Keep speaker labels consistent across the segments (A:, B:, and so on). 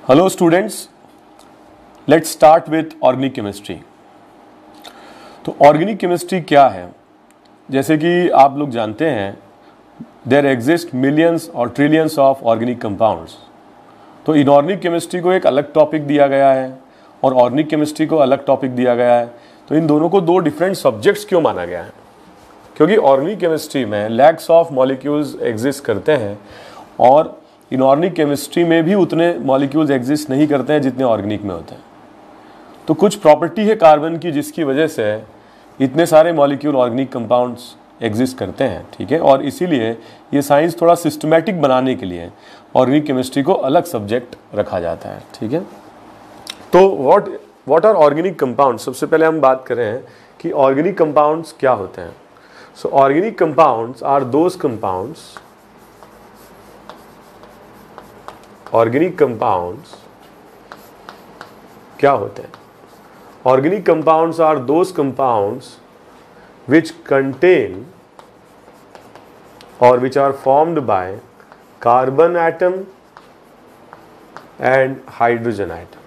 A: Hello students, let's start with organic chemistry. तो organic chemistry क्या है? जैसे कि आप लोग जानते हैं, देयर एग्जिस्ट मिलियंस और ट्रिलियंस ऑफ ऑर्गेनिक कंपाउंड्स। तो इनऑर्गेनिक केमिस्ट्री को एक अलग टॉपिक दिया गया है और ऑर्गेनिक केमिस्ट्री को अलग टॉपिक दिया गया है। तो इन दोनों को दो डिफरेंट सब्जेक्ट्स क्यों माना गया है? क्योंकि ऑर्गेनिक केमिस्ट्री में लैक्स ऑफ मॉलिक्यूल्स एग्जिस्ट करते हैं और इनऑर्गेनिक केमिस्ट्री में भी उतने मॉलिक्यूल्स एग्जिस्ट नहीं करते हैं जितने ऑर्गेनिक में होते हैं। तो कुछ प्रॉपर्टी है कार्बन की जिसकी वजह से इतने सारे मॉलिक्यूल ऑर्गेनिक कंपाउंड्स एग्जिस्ट करते हैं, ठीक है। और इसीलिए ये साइंस थोड़ा सिस्टमैटिक बनाने के लिए ऑर्गेनिक केमिस्ट्री को अलग सब्जेक्ट रखा जाता है, ठीक है। तो व्हाट आर ऑर्गेनिक कंपाउंड्स? सबसे पहले हम बात करें कि ऑर्गेनिक कंपाउंड्स क्या होते हैं। So organic compounds are those compounds, organic compounds क्या होते हैं? Organic compounds are those compounds which contain or which are formed by carbon atom and hydrogen atom।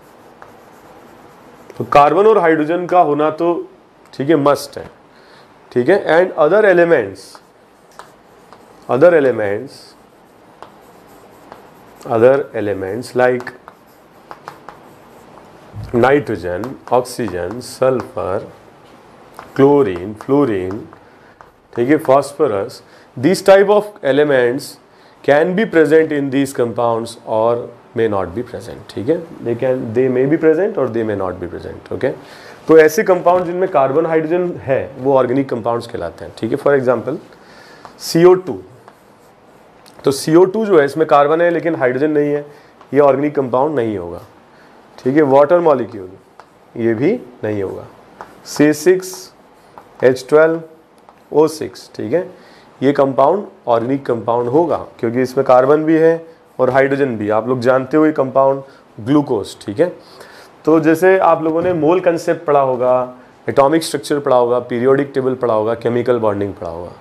A: तो कार्बन और हाइड्रोजन का होना तो ठीक है, मस्ट है, ठीक है। And other elements like nitrogen, oxygen, sulphur, chlorine, fluorine, ठीक है, phosphorus, these type of elements can be present in these compounds or may not be present, ठीक है। they may be present or they may not be present, okay। तो ऐसे compound जिनमें carbon hydrogen है वो organic compounds कहलाते हैं, ठीक है। For example CO2। तो CO2 जो है इसमें कार्बन है लेकिन हाइड्रोजन नहीं है, ये ऑर्गेनिक कंपाउंड नहीं होगा, ठीक है। वाटर मॉलिक्यूल ये भी नहीं होगा। C6H12O6, ठीक है, ये कंपाउंड ऑर्गेनिक कंपाउंड होगा क्योंकि इसमें कार्बन भी है और हाइड्रोजन भी। आप लोग जानते हो ये कंपाउंड ग्लूकोज, ठीक है। तो जैसे आप लोगों ने मोल कंसेप्ट पढ़ा होगा, एटॉमिक स्ट्रक्चर पढ़ा होगा, पीरियोडिक टेबल पढ़ा होगा, केमिकल बॉन्डिंग पढ़ा होगा।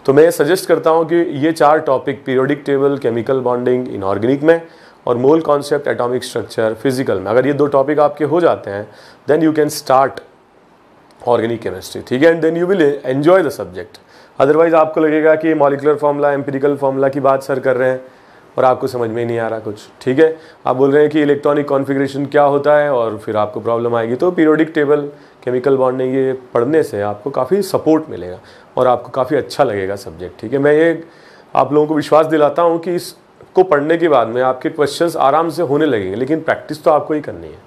A: तो मैं सजेस्ट करता हूँ कि ये चार topic, periodic table, chemical bonding inorganic में, और mole concept, atomic structure physical में, अगर ये दो टॉपिक आपके हो जाते हैं then you can start organic chemistry, ठीक है। And then you will enjoy the subject. Otherwise आपको लगेगा कि मॉलिक्यूलर फार्मूला, एम्पिरिकल फार्मूला की बात सर कर रहे हैं और आपको समझ में ही नहीं आ रहा कुछ, ठीक है। आप बोल रहे हैं कि इलेक्ट्रॉनिक कॉन्फ़िगरेशन क्या होता है और फिर आपको प्रॉब्लम आएगी। तो पीरियोडिक टेबल, केमिकल बॉन्डिंग ये पढ़ने से आपको काफ़ी सपोर्ट मिलेगा और आपको काफ़ी अच्छा लगेगा सब्जेक्ट, ठीक है। मैं ये आप लोगों को विश्वास दिलाता हूँ कि इसको पढ़ने के बाद में आपके क्वेश्चंस आराम से होने लगेंगे, लेकिन प्रैक्टिस तो आपको ही करनी है।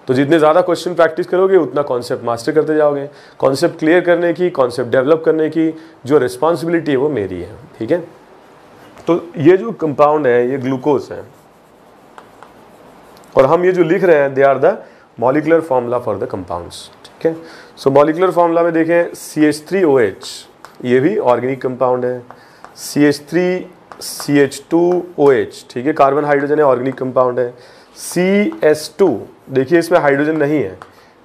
A: तो जितने ज़्यादा क्वेश्चन प्रैक्टिस करोगे उतना कॉन्सेप्ट मास्टर करते जाओगे। कॉन्सेप्ट क्लियर करने की, कॉन्सेप्ट डेवलप करने की जो रिस्पॉन्सिबिलिटी है वो मेरी है, ठीक है। तो ये जो कंपाउंड है ये ग्लूकोज है और हम ये जो लिख रहे हैं they are the molecular formula for the compounds, ठीक है। सो मॉलिक्यूलर फार्मूला में देखें CH3OH, ये भी ऑर्गेनिक कंपाउंड है। CH3CH2OH, ठीक है, कार्बन हाइड्रोजन है, ऑर्गेनिक कंपाउंड है। CS2, देखिए इसमें हाइड्रोजन नहीं है,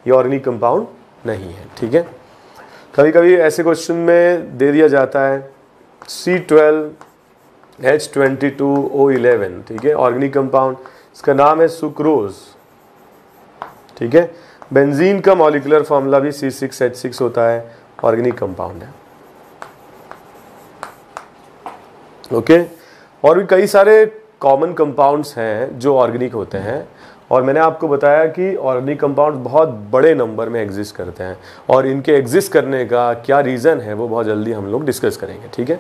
A: ये ऑर्गेनिक कंपाउंड नहीं है, ठीक है। कभी कभी ऐसे क्वेश्चन में दे दिया जाता है C12H22O11, ठीक है, ऑर्गेनिक कंपाउंड, इसका नाम है सुक्रोज, ठीक है। बेंजीन का मॉलिक्यूलर फार्मूला भी C6H6 होता है, ऑर्गेनिक कंपाउंड है, ओके। और भी कई सारे कॉमन कंपाउंड्स हैं जो ऑर्गेनिक होते हैं और मैंने आपको बताया कि ऑर्गेनिक कंपाउंड बहुत बड़े नंबर में एग्जिस्ट करते हैं और इनके एग्जिस्ट करने का क्या रीज़न है वो बहुत जल्दी हम लोग डिस्कस करेंगे, ठीक है।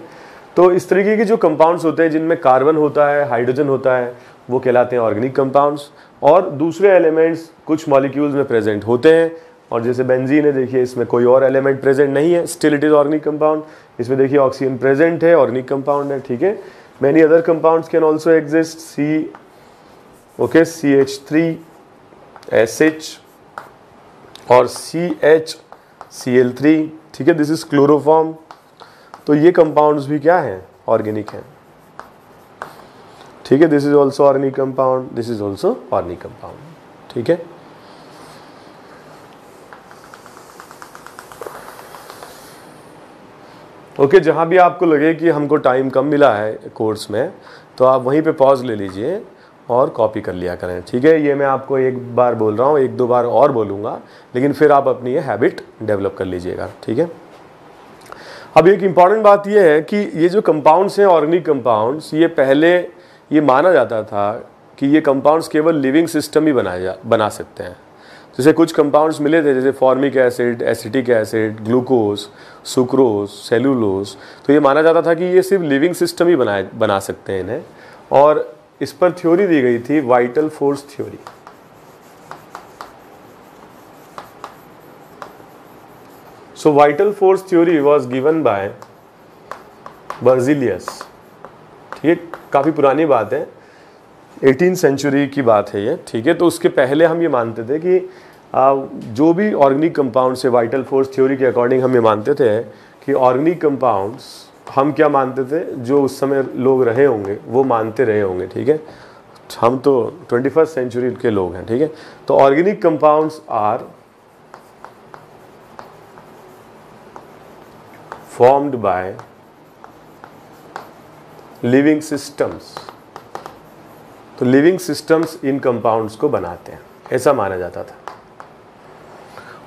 A: तो इस तरीके की जो कंपाउंड्स होते हैं जिनमें कार्बन होता है, हाइड्रोजन होता है, वो कहलाते हैं ऑर्गेनिक कंपाउंड्स। और दूसरे एलिमेंट्स कुछ मॉलिक्यूल्स में प्रेजेंट होते हैं, और जैसे बेंजीन है, देखिए इसमें कोई और एलिमेंट प्रेजेंट नहीं है, still it is organic compound. इसमें देखिए ऑक्सीजन प्रेजेंट है, ऑर्गेनिक कंपाउंड है, ठीक है। Many other compounds can also exist, CH3SH और CHCl3, ठीक है, दिस इज क्लोरोफॉर्म। तो ये कंपाउंड्स भी क्या हैं? ऑर्गेनिक हैं, ठीक है। This is also organic compound, this is also organic compound, ठीक है। ओके, जहाँ भी आपको लगे कि हमको टाइम कम मिला है कोर्स में तो आप वहीं पे पॉज ले लीजिए और कॉपी कर लिया करें, ठीक है। ये मैं आपको एक बार बोल रहा हूँ, एक दो बार और बोलूँगा, लेकिन फिर आप अपनी ये हैबिट डेवलप कर लीजिएगा, ठीक है। अब एक इम्पॉर्टेंट बात ये है कि ये जो कंपाउंड्स हैं, ऑर्गेनिक कंपाउंड्स, ये पहले ये माना जाता था कि ये कंपाउंड्स केवल लिविंग सिस्टम ही बना सकते हैं। जैसे कुछ कंपाउंड्स मिले थे, जैसे formic acid, acetic acid, glucose, sucrose, cellulose, तो ये माना जाता था कि ये सिर्फ लिविंग सिस्टम ही बना सकते हैं इन्हें, और इस पर थ्योरी दी गई थी vital force theory. So vital force theory was given by Berzelius, ठीक है, काफ़ी पुरानी बात है, 18th सेंचुरी की बात है ये, ठीक है। तो उसके पहले हम ये मानते थे कि जो भी ऑर्गेनिक कंपाउंड्स है, वाइटल फोर्स थ्योरी के अकॉर्डिंग हम ये मानते थे कि ऑर्गेनिक कंपाउंड्स, हम क्या मानते थे, जो उस समय लोग रहे होंगे वो मानते रहे होंगे, ठीक है। हम तो 21st सेंचुरी के लोग हैं, ठीक है। तो organic compounds are formed by living systems. तो लिविंग सिस्टम्स इन कंपाउंड्स को बनाते हैं, ऐसा माना जाता था।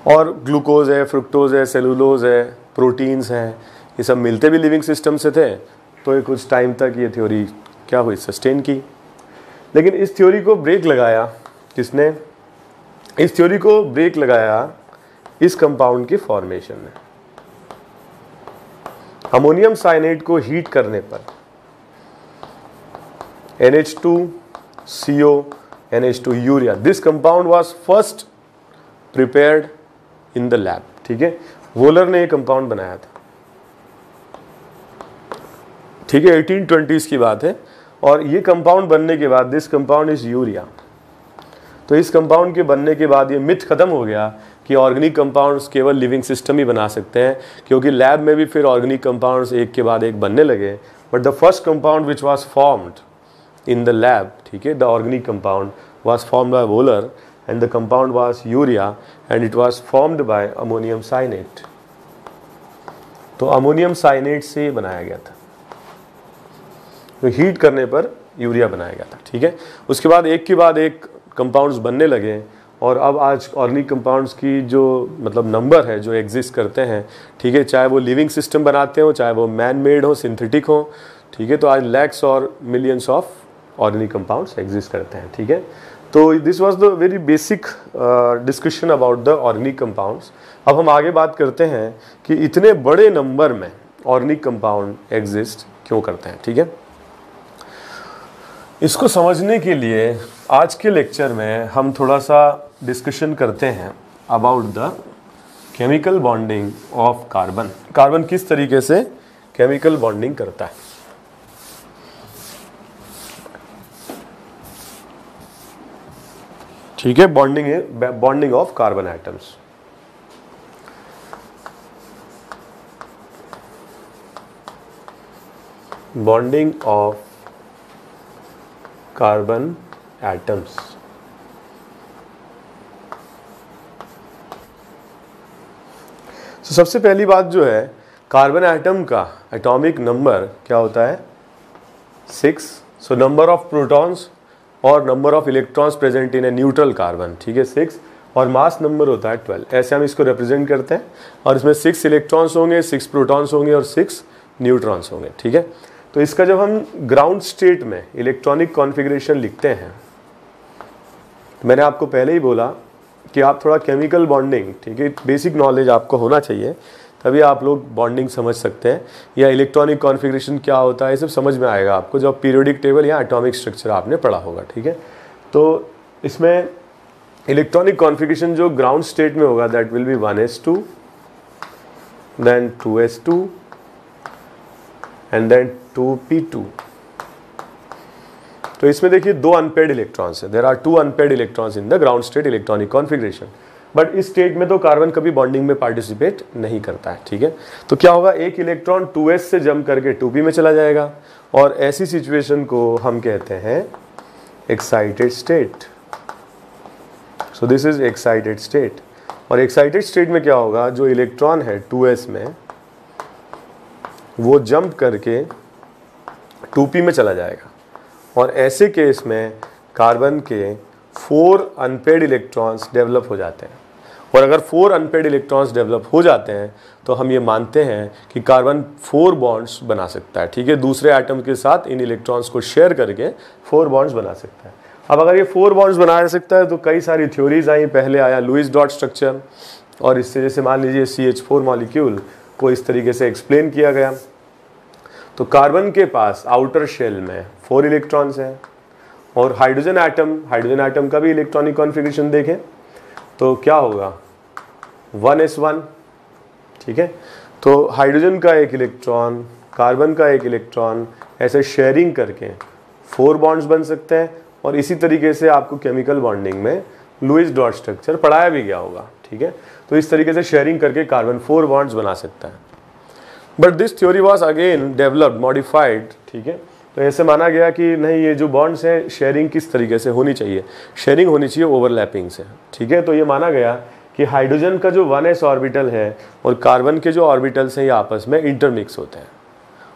A: और ग्लूकोज है, फ्रुक्टोज है, सेलुलोज है, प्रोटीन्स हैं, ये सब मिलते भी लिविंग सिस्टम से थे। तो ये कुछ टाइम तक ये थ्योरी क्या हुई, सस्टेन की। लेकिन इस थ्योरी को ब्रेक लगाया किसने? इस थ्योरी को ब्रेक लगाया इस कंपाउंड की फॉर्मेशन में। अमोनियम साइनेट को हीट करने पर NH2CO NH2 urea, this compound was first prepared in the lab, ठीक है। वोलर ने ये कंपाउंड बनाया था, ठीक है, 1820s की बात है। और ये कंपाउंड बनने के बाद, दिस कंपाउंड इज यूरिया, तो इस कंपाउंड के बनने के बाद ये मिथ खत्म हो गया कि ऑर्गेनिक कंपाउंड्स केवल लिविंग सिस्टम ही बना सकते हैं, क्योंकि लैब में भी फिर ऑर्गेनिक कंपाउंड्स एक के बाद एक बनने लगे। But the first compound which was formed in the lab, ठीक है, the organic compound was formed by Wohler and the compound was urea and it was formed by ammonium cyanate। तो ammonium साइनेट से बनाया गया था, तो हीट करने पर यूरिया बनाया गया था, ठीक है। उसके बाद एक कंपाउंड्स बनने लगे, और अब आज ऑर्गेनिक कंपाउंड्स की जो मतलब नंबर है जो एग्जिस्ट करते हैं, ठीक है, चाहे वो लिविंग सिस्टम बनाते हो, चाहे वो मैन मेड हो, सिंथेटिक हो, ठीक है। तो आज लैक्स और millions of organic compounds exist करते हैं, ठीक है। तो this was the very basic discussion about the organic compounds. अब हम आगे बात करते हैं कि इतने बड़े नंबर में ऑर्गेनिक कंपाउंड एग्जिस्ट क्यों करते हैं, ठीक है। इसको समझने के लिए आज के लेक्चर में हम थोड़ा सा डिस्कशन करते हैं about the chemical bonding of carbon. Carbon किस तरीके से केमिकल बॉन्डिंग करता है। ठीक है, bonding of carbon atoms. Bonding of carbon atoms. तो सबसे पहली बात जो है, कार्बन एटम का एटॉमिक नंबर क्या होता है? 6। सो नंबर ऑफ प्रोटॉन्स और number of electrons present in a neutral carbon, ठीक है, 6, और मास नंबर होता है 12। ऐसे हम इसको रिप्रेजेंट करते हैं, और इसमें 6 इलेक्ट्रॉन्स होंगे, 6 प्रोटॉन्स होंगे और 6 न्यूट्रॉन्स होंगे, ठीक है। तो इसका जब हम ग्राउंड स्टेट में इलेक्ट्रॉनिक कॉन्फ़िगरेशन लिखते हैं, तो मैंने आपको पहले ही बोला कि आप थोड़ा केमिकल बॉन्डिंग, ठीक है, बेसिक नॉलेज आपको होना चाहिए, तभी आप लोग बॉन्डिंग समझ सकते हैं, या इलेक्ट्रॉनिक कॉन्फ़िगरेशन क्या होता है ये सब समझ में आएगा आपको जब पीरियोडिक टेबल या एटॉमिक स्ट्रक्चर आपने पढ़ा होगा, ठीक है। तो इसमें इलेक्ट्रॉनिक कॉन्फ़िगरेशन जो ग्राउंड स्टेट में होगा, that will be 1s2, then 2s2 and then 2p2। तो इसमें देखिए 2 अनपेयर्ड इलेक्ट्रॉन्स है, there are 2 unpaired electrons in the ground state electronic configuration. But इस स्टेट में तो कार्बन कभी बॉन्डिंग में पार्टिसिपेट नहीं करता है, ठीक है। तो क्या होगा, एक इलेक्ट्रॉन 2s से जंप करके 2p में चला जाएगा, और ऐसी सिचुएशन को हम कहते हैं excited state. So this is excited state. और एक्साइटेड स्टेट में क्या होगा, जो इलेक्ट्रॉन है 2s में वो जंप करके 2p में चला जाएगा, और ऐसे केस में कार्बन के 4 अनपेड इलेक्ट्रॉन्स डेवलप हो जाते हैं। और अगर 4 अनपेड इलेक्ट्रॉन्स डेवलप हो जाते हैं तो हम ये मानते हैं कि कार्बन 4 बॉन्ड्स बना सकता है, ठीक है, दूसरे एटम के साथ इन इलेक्ट्रॉन्स को शेयर करके 4 बॉन्ड्स बना सकता है। अब अगर ये 4 बॉन्ड्स बना सकता है तो कई सारी थ्योरीज आई। पहले आया लुईस डॉट स्ट्रक्चर, और इससे जैसे मान लीजिए CH4 मॉलिक्यूल को इस तरीके से एक्सप्लेन किया गया। तो कार्बन के पास आउटर शेल में 4 इलेक्ट्रॉन्स हैं, और हाइड्रोजन एटम का भी इलेक्ट्रॉनिक कॉन्फ़िगरेशन देखें तो क्या होगा, 1s1, ठीक है। तो हाइड्रोजन का एक इलेक्ट्रॉन, कार्बन का एक इलेक्ट्रॉन, ऐसे शेयरिंग करके 4 बॉन्ड्स बन सकते हैं। और इसी तरीके से आपको केमिकल बॉन्डिंग में लुईस डॉट स्ट्रक्चर पढ़ाया भी गया होगा, ठीक है। तो इस तरीके से शेयरिंग करके कार्बन 4 बॉन्ड्स बना सकता है। But this theory was again developed, modified, ठीक है। तो ऐसे माना गया कि नहीं, ये जो बॉन्ड्स हैं शेयरिंग किस तरीके से होनी चाहिए, शेयरिंग होनी चाहिए ओवरलैपिंग से, ठीक है। तो ये माना गया कि हाइड्रोजन का जो 1s ऑर्बिटल है और कार्बन के जो ऑर्बिटल्स हैं ये आपस में इंटरमिक्स होते हैं।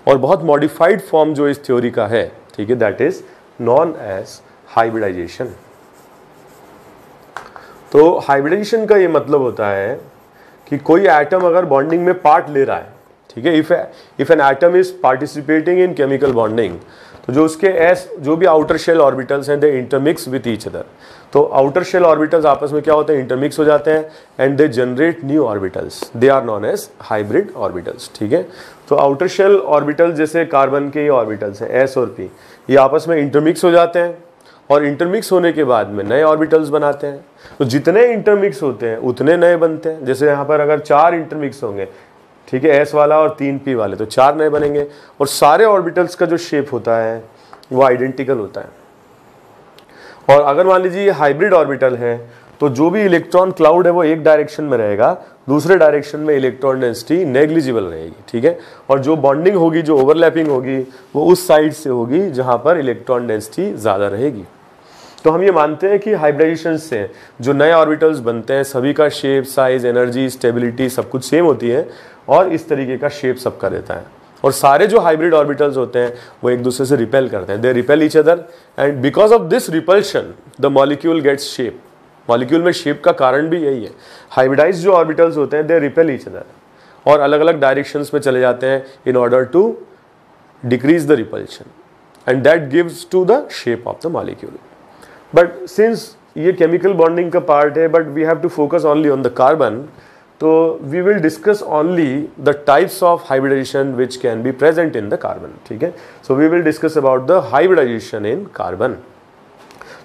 A: और बहुत मॉडिफाइड फॉर्म जो इस थ्योरी का है, ठीक है, that is known as hybridization. तो हाइब्रिडाइजेशन का ये मतलब होता है कि कोई एटम अगर बॉन्डिंग में पार्ट ले रहा है, ठीक है, if an atom is participating in chemical bonding, तो जो उसके जो भी आउटर शेल ऑर्बिटल्स हैं they intermix with each other. तो आउटर शेल ऑर्बिटल्स आपस में क्या होते हैं, इंटरमिक्स हो जाते हैं and they generate new orbitals, they are known as hybrid orbitals, ठीक है। तो आउटर शेल ऑर्बिटल्स जैसे कार्बन के ये ऑर्बिटल्स हैं S और P, ये आपस में इंटरमिक्स हो जाते हैं और इंटरमिक्स होने के बाद में नए ऑर्बिटल्स बनाते हैं। तो जितने इंटरमिक्स होते हैं उतने नए बनते हैं। जैसे यहाँ पर अगर 4 इंटरमिक्स होंगे, ठीक है, S वाला और 3 P वाले, तो 4 नए बनेंगे। और सारे ऑर्बिटल्स का जो शेप होता है वो आइडेंटिकल होता है। और अगर मान लीजिए ये हाइब्रिड ऑर्बिटल है तो जो भी इलेक्ट्रॉन क्लाउड है वो एक डायरेक्शन में रहेगा, दूसरे डायरेक्शन में इलेक्ट्रॉन डेंसिटी नेग्लिजिबल रहेगी, ठीक है। और जो बॉन्डिंग होगी, जो ओवरलैपिंग होगी, वो उस साइड से होगी जहां पर इलेक्ट्रॉन डेंसिटी ज़्यादा रहेगी। तो हम ये मानते हैं कि हाइब्रिडाइजेशन से जो नए ऑर्बिटल्स बनते हैं सभी का शेप, साइज, एनर्जी, स्टेबिलिटी सब कुछ सेम होती है और इस तरीके का शेप सबका रहता है। और सारे जो हाइब्रिड ऑर्बिटल्स होते हैं वो एक दूसरे से रिपेल करते हैं, they repel each other and because of this repulsion the molecule gets shape. Molecule में शेप का कारण भी यही है। हाइब्रिडाइज्ड जो ऑर्बिटल्स होते हैं दे रिपेल ईच अदर और अलग अलग डायरेक्शंस में चले जाते हैं in order to decrease the repulsion and that gives to the shape of the molecule. But since ये केमिकल बॉन्डिंग का पार्ट है, but we have to focus only on the carbon, तो we will discuss only the types of hybridisation which can be present in the carbon, ठीक है। So we will discuss about the hybridisation in carbon.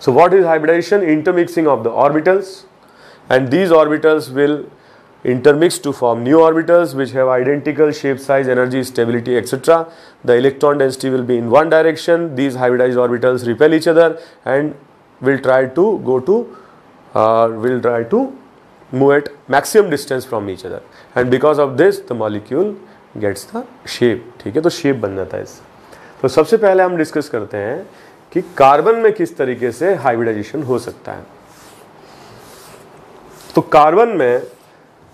A: So what is hybridization? Intermixing of the orbitals, and these orbitals will intermix to form new orbitals which have identical shape, size, energy, stability, etc. The electron density will be in one direction. These hybridized orbitals repel each other and will try to move at maximum distance from each other, and because of this the molecule gets the shape. ठीक है, तो shape बन जाता है इससे। तो सबसे पहले हम डिस्कस करते हैं कि कार्बन में किस तरीके से हाइब्रिडाइजेशन हो सकता है। तो कार्बन में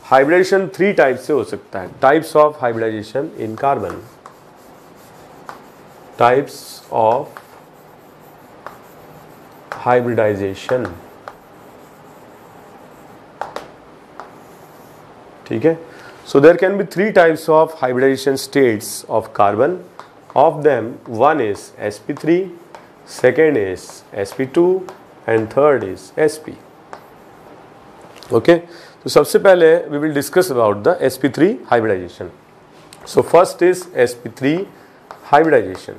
A: हाइब्रिडाइजेशन 3 टाइप से हो सकता है। Types of hybridization in carbon, types of hybridization, ठीक है। So there can be 3 types of hybridization states of carbon. Of them one is sp3, second is sp2 and third is sp. Okay, तो सबसे पहले we will discuss about the sp3 hybridization. So first is sp3 hybridization.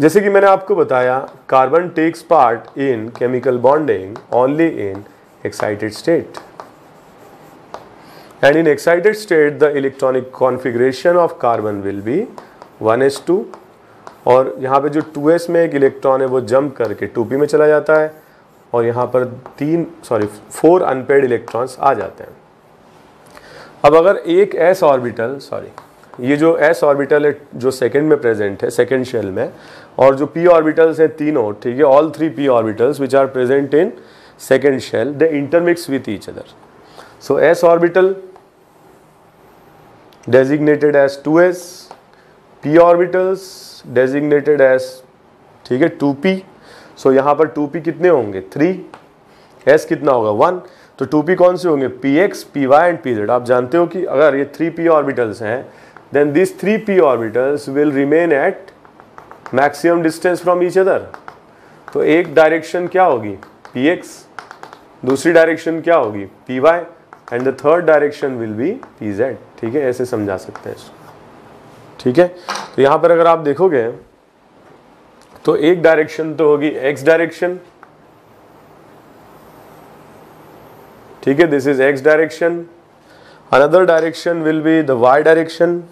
A: जैसे कि मैंने आपको बताया, carbon takes part in chemical bonding only in excited state, and in excited state the electronic configuration of carbon will be 1s2, और यहाँ पे जो 2s में एक इलेक्ट्रॉन है वो जंप करके 2p में चला जाता है और यहाँ पर 4 अनपेड इलेक्ट्रॉन्स आ जाते हैं. अब अगर एक s ऑर्बिटल, ये जो s ऑर्बिटल है जो सेकंड में प्रेजेंट है, सेकंड शेल में, और जो p ऑर्बिटल्स हैं तीनों, ठीक है, all 3 p orbitals which are present in second shell, they intermix with each other. So s orbital designated as 2s, p orbitals designated as, ठीक है, 2p. सो यहाँ पर 2p कितने होंगे 3, s कितना होगा 1, तो 2p कौन से होंगे px, py एंड pz। आप जानते हो कि अगर ये 3p ऑर्बिटल्स हैं then this 3p orbitals will remain at maximum distance from each other. तो एक डायरेक्शन क्या होगी px, दूसरी डायरेक्शन क्या होगी py and the third direction will be pz। ठीक है, ऐसे समझा सकते हैं इसको। ठीक है, तो यहाँ पर अगर आप देखोगे तो एक डायरेक्शन तो होगी x डायरेक्शन, ठीक है, this is x direction, another direction will be the y direction,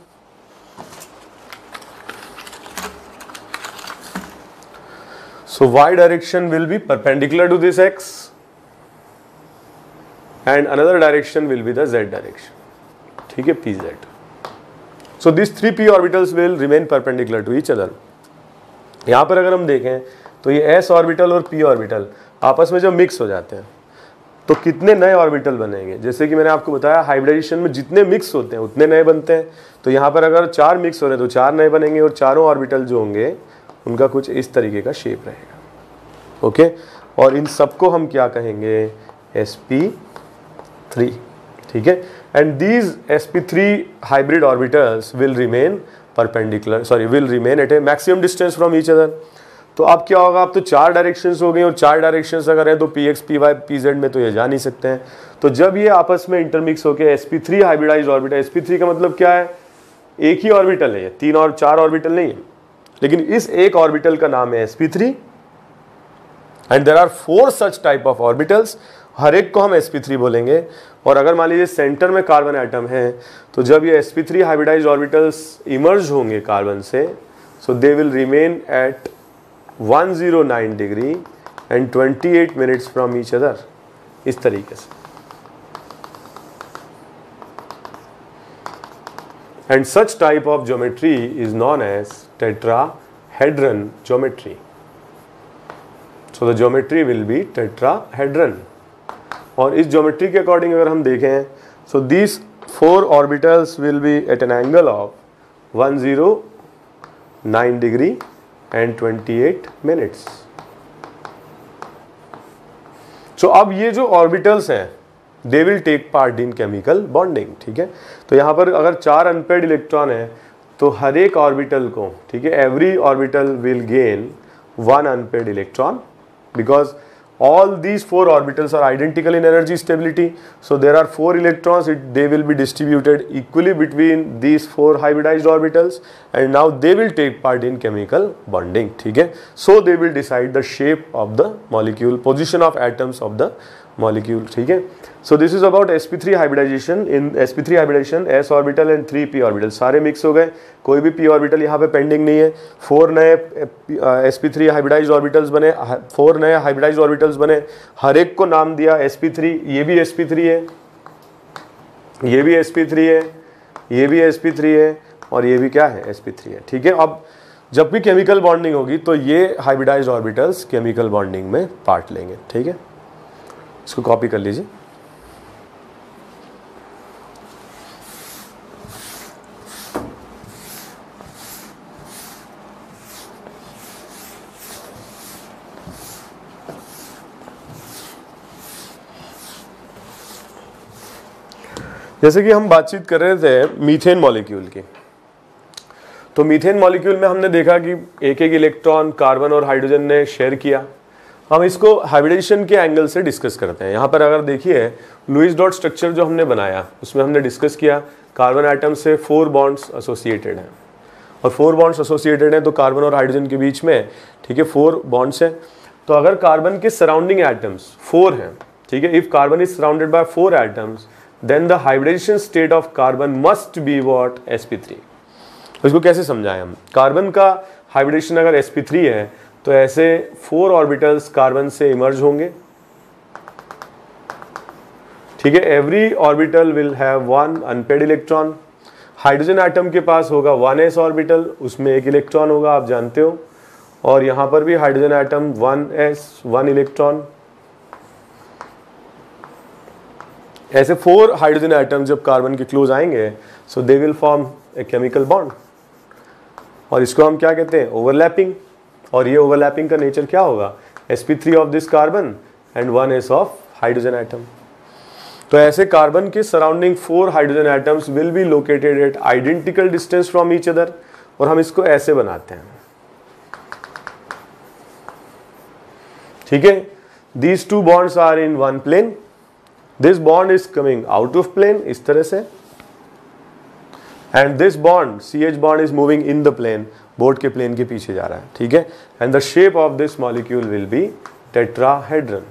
A: so y direction will be perpendicular to this x and another direction will be the z direction, ठीक है, pz। so these 3p orbitals will remain perpendicular to each other। यहाँ पर अगर हम देखें तो ये s orbital और p ऑर्बिटल आपस में जब मिक्स हो जाते हैं तो कितने नए ऑर्बिटल बनेंगे। जैसे कि मैंने आपको बताया हाइब्रिडाइजेशन में जितने मिक्स होते हैं उतने नए बनते हैं। तो यहाँ पर अगर 4 मिक्स हो रहे हैं तो 4 नए बनेंगे और चारों ऑर्बिटल जो होंगे उनका कुछ इस तरीके का शेप रहेगा। ओके, और इन सबको हम क्या कहेंगे sp3। ठीक है, and these sp3 hybrid orbitals will remain perpendicular, sorry will remain eight A maximum distance from each other. तो अब क्या होगा, अब तो 4 डायरेक्शंस हो गई और 4 डायरेक्शंस अगर है तो px, py, pz में तो ये जा नहीं सकते हैं। तो जब ये आपस में इंटरमिक्स होकर sp3 हाइब्रिडाइज्ड ऑर्बिटल, sp3 का मतलब क्या है, एक ही ऑर्बिटल है, ये 3 और 4 ऑर्बिटल नहीं है, लेकिन इस एक ऑर्बिटल का नाम है sp3 and there are 4 such type of orbitals, हर एक को हम sp3 बोलेंगे। और अगर मान लीजिए सेंटर में कार्बन एटम है तो जब ये sp3 हाइब्रिडाइज्ड ऑर्बिटल्स इमर्ज होंगे कार्बन से, so they will remain at 109 degree and 28 minutes from each other, इस तरीके से। And such type of geometry is known as tetrahedron geometry. So the geometry will be tetrahedron. और इस geometry के according अगर हम देखें so these 4 orbitals will be at an angle of 109 degree and 28 minutes. So अब ये जो orbitals हैं they will take part in chemical bonding. ठीक है, तो यहाँ पर अगर 4 अनपेयर्ड इलेक्ट्रॉन है तो हर एक ऑर्बिटल को, ठीक है, every orbital will gain 1 unpaired electron because all these 4 orbitals are identical in energy stability, so there are 4 electrons, they will be distributed equally between these 4 hybridized orbitals and now they will take part in chemical bonding। ठीक है, so they will decide the shape of the molecule, position of atoms of the molecule। ठीक है, so this is about sp3 hybridization। in sp3 hybridization s orbital and 3p orbital सारे mix हो गए, कोई भी p orbital यहाँ पे pending नहीं है। 4 नए sp3 हाइब्रिडाइज्ड ऑर्बिटल्स बने, 4 नए हाइब्रिडाइज्ड ऑर्बिटल्स बने, हर एक को नाम दिया sp3। ये भी sp3 है, ये भी sp3 है, ये भी sp3 है और ये भी क्या है sp3 है। ठीक है, अब जब भी केमिकल बॉन्डिंग होगी तो ये हाइब्रिडाइज्ड ऑर्बिटल्स केमिकल बॉन्डिंग में पार्ट लेंगे। ठीक है, इसको कॉपी कर लीजिए। जैसे कि हम बातचीत कर रहे थे मीथेन मॉलिक्यूल की, तो मीथेन मॉलिक्यूल में हमने देखा कि एक एक इलेक्ट्रॉन कार्बन और हाइड्रोजन ने शेयर किया। हम इसको हाइब्रिडेशन के एंगल से डिस्कस करते हैं। यहाँ पर अगर देखिए लुईस डॉट स्ट्रक्चर जो हमने बनाया उसमें हमने डिस्कस किया कार्बन एटम से 4 बॉन्ड्स एसोसिएटेड हैं और 4 बॉन्ड्स एसोसिएटेड हैं तो कार्बन और हाइड्रोजन के बीच में, ठीक है, 4 बॉन्ड्स हैं। तो अगर कार्बन के सराउंडिंग एटम्स 4 हैं, ठीक है, if carbon is surrounded by 4 atoms then the hybridization state of carbon must be what sp3। इसको कैसे समझाएं हम, कार्बन का हाइब्रिडेशन अगर sp3 है तो ऐसे 4 ऑर्बिटल्स कार्बन से इमर्ज होंगे। ठीक है, every orbital will have 1 unpaired electron. Hydrogen atom के पास होगा 1s ऑर्बिटल, उसमें 1 इलेक्ट्रॉन होगा, आप जानते हो, और यहां पर भी हाइड्रोजन एटम 1s 1 इलेक्ट्रॉन। ऐसे 4 हाइड्रोजन एटम जब कार्बन के क्लोज आएंगे so they will form a chemical bond और इसको हम क्या कहते हैं ओवरलैपिंग। और ये ओवरलैपिंग का नेचर क्या होगा, sp3 of this carbon and 1s of hydrogen atom. तो ऐसे कार्बन के surrounding 4 hydrogen atoms will be located at identical distance from each other, और हम इसको ऐसे बनाते हैं, ठीक है। These two bonds are in one plane, this bond is coming out of plane इस तरह से, and this bond CH bond is moving in the plane, board के प्लेन के पीछे जा रहा है, ठीक है। And the shape of this molecule will be tetrahedron.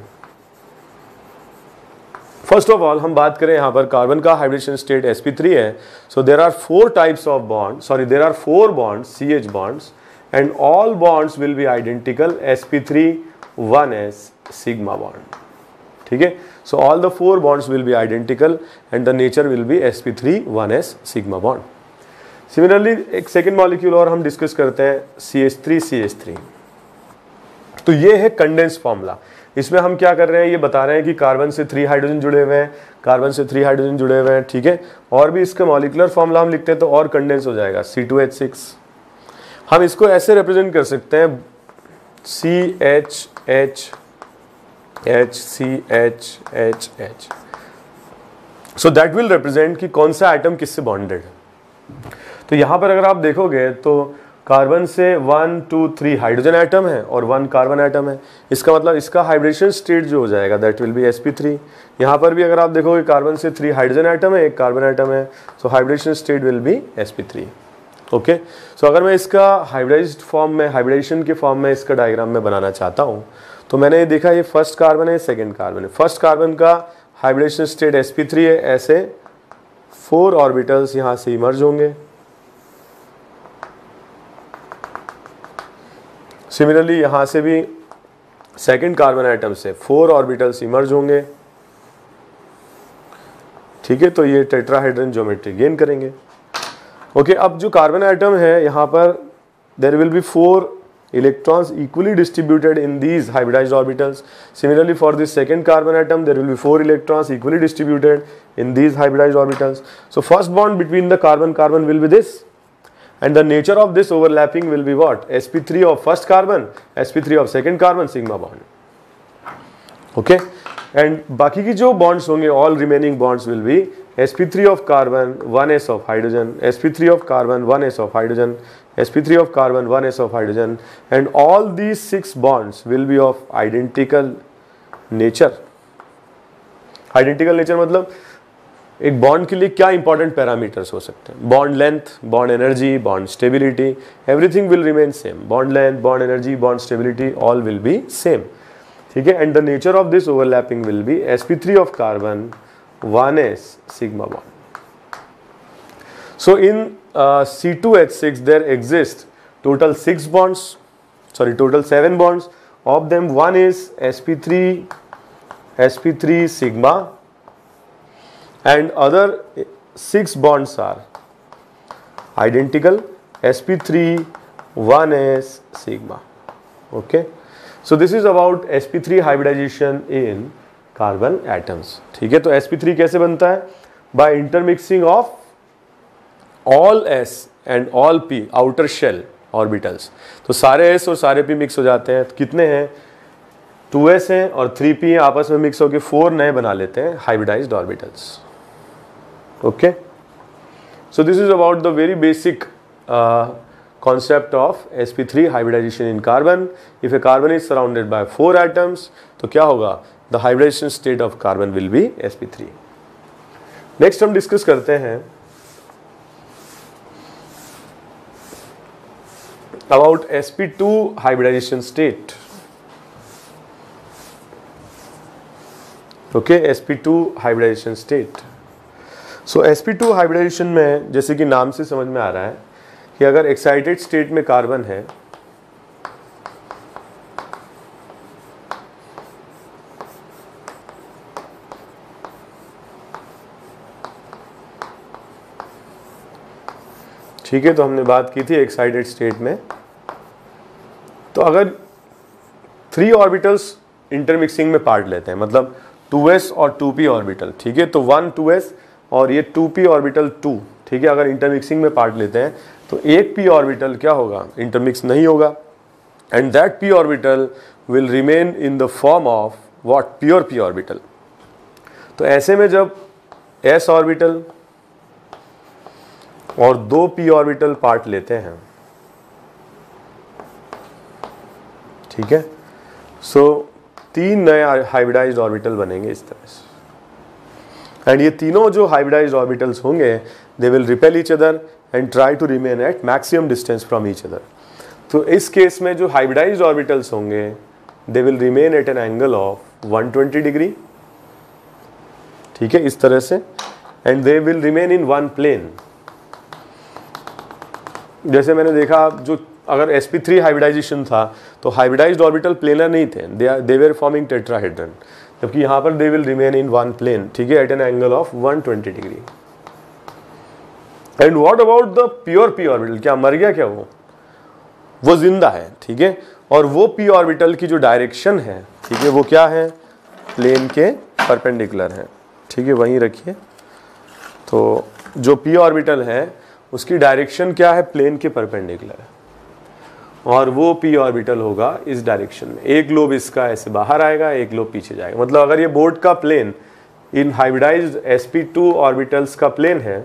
A: First of all हम बात करें यहां पर कार्बन का हाइब्रिडेशन स्टेट sp3 है, so there are 4 types of bond, sorry there are 4 bonds CH bonds and all bonds will be identical sp3 1s sigma bond, ठीक है। So all the 4 bonds will be identical and the nature will be sp3 1s sigma bond। Similarly एक second molecule और हम discuss करते हैं CH3 तो ये है कंडेंस फॉर्मूला। इसमें हम क्या कर रहे हैं, ये बता रहे हैं कि कार्बन से 3 हाइड्रोजन जुड़े हुए हैं, कार्बन से 3 हाइड्रोजन जुड़े हुए हैं, ठीक है। और भी इसका मॉलिक्यूलर फॉर्मूला हम लिखते हैं तो और कंडेंस हो जाएगा C2H6। हम इसको ऐसे रिप्रेजेंट कर सकते हैं CHHHCHHH, so that will represent कि कौन सा एटम किससे बॉन्डेड है। तो यहां पर अगर आप देखोगे तो कार्बन से 1 2 3 हाइड्रोजन एटम है और 1 कार्बन एटम है, इसका मतलब इसका हाइब्रिडेशन स्टेट जो हो जाएगा दैट विल बी sp3। यहाँ पर भी अगर आप देखोगे कार्बन से 3 हाइड्रोजन एटम है, 1 कार्बन एटम है, so hybridisation state will be sp3। Okay, so अगर मैं इसका हाइब्रिडाइज्ड फॉर्म में, हाइब्रिडेशन के फॉर्म में इसका डायग्राम में बनाना चाहता हूँ तो मैंने ये देखा ये फर्स्ट कार्बन है, सेकेंड कार्बन है। फर्स्ट कार्बन का हाइब्रिडेशन स्टेट sp3 है, ऐसे 4 ऑर्बिटल्स यहाँ से इमर्ज होंगे। सिमिलरली यहां से भी सेकेंड कार्बन एटम से 4 ऑर्बिटल्स इमर्ज होंगे, ठीक है। तो ये टेट्राहेड्रन ज्योमेट्री गेन करेंगे। ओके, अब जो कार्बन एटम है यहां पर there will be 4 electrons equally distributed in these hybridized orbitals. Similarly for this second carbon atom there will be 4 electrons equally distributed in these hybridized orbitals. So first bond between the carbon carbon will be this, and the nature of this overlapping will be what? sp3 of first carbon, sp3 of second carbon, sigma bond। okay, and बाकी की जो bonds होंगे, all remaining bonds will be sp3 of carbon 1s of hydrogen, sp3 of carbon 1s of hydrogen, sp3 of carbon 1s of hydrogen, and all these 6 bonds will be of identical nature। identical nature मतलब एक bond के लिए क्या important parameters हो सकते हैं? Bond length, bond energy, bond stability, everything will remain same. Bond length, bond energy, bond stability all will be same, ठीक है। And the nature of this overlapping will be sp3 of carbon 1s sigma bond। So in C2H6 there exist total 6 bonds, sorry total 7 bonds, of them one is sp3 sigma and other 6 bonds are identical sp3 1s sigma। okay, so this is about sp3 hybridization in carbon atoms, ठीक है। तो sp3 कैसे बनता है? by intermixing of all s and all p outer shell orbitals। तो सारे s और सारे p मिक्स हो जाते हैं। तो कितने हैं? 2s हैं और 3p आपस में मिक्स होकर 4 नए बना लेते हैं hybridized orbitals. okay, so this is about the very basic concept of sp3 hybridization in carbon। if a carbon is surrounded by 4 atoms तो क्या होगा? the hybridization state of carbon will be sp3। next हम discuss करते हैं about sp2 hybridization state। okay, sp2 hybridization state। So sp2 hybridisation में जैसे कि नाम से समझ में आ रहा है कि अगर एक्साइटेड स्टेट में कार्बन है ठीक है, तो हमने बात की थी एक्साइटेड स्टेट में, तो अगर 3 ऑर्बिटल्स इंटरमिक्सिंग में पार्ट लेते हैं, मतलब 2s और 2p ऑर्बिटल, ठीक है, तो 1 2s और ये 2p ऑर्बिटल 2, ठीक है, अगर इंटरमिक्सिंग में पार्ट लेते हैं तो एक p ऑर्बिटल क्या होगा? इंटरमिक्स नहीं होगा, and that p orbital will remain in the form of what? Pure p orbital. तो ऐसे में जब s ऑर्बिटल और दो p ऑर्बिटल पार्ट लेते हैं, ठीक है, सो तीन नए हाइब्रिडाइज्ड ऑर्बिटल बनेंगे इस तरह से। एंड ये तीनों जो हाइब्रिडाइज्ड ऑर्बिटल्स होंगे, they will repel each other and try to remain at maximum distance from each other. तो इस केस में जो हाइब्रिडाइज्ड ऑर्बिटल्स होंगे, they will remain at an angle of 120 degree, ठीक है, इस तरह से, and they will remain in one plane. जैसे मैंने देखा, जो अगर sp3 हाइब्रिडाइजेशन था तो हाइब्रिडाइज्ड ऑर्बिटल प्लेनर नहीं थे, दे वर फॉर्मिंग टेट्राहेड्रन, जबकि यहाँ पर they will remain in one plane, ठीक है, at an angle of 120 degree. And what about the pure p orbital? क्या मर गया क्या वो जिंदा है, ठीक है, और वो p ऑर्बिटल की जो डायरेक्शन है, ठीक है, वो क्या है? प्लेन के परपेंडिकुलर है, ठीक है, वहीं रखिए। तो जो p ऑर्बिटल है उसकी डायरेक्शन क्या है? प्लेन के परपेंडिकुलर है, और वो p ऑर्बिटल होगा इस डायरेक्शन में। एक लोब इसका ऐसे बाहर आएगा, एक लोब पीछे जाएगा। मतलब अगर ये बोर्ड का प्लेन इन हाइब्रिडाइज्ड sp2 ऑर्बिटल्स का प्लेन है,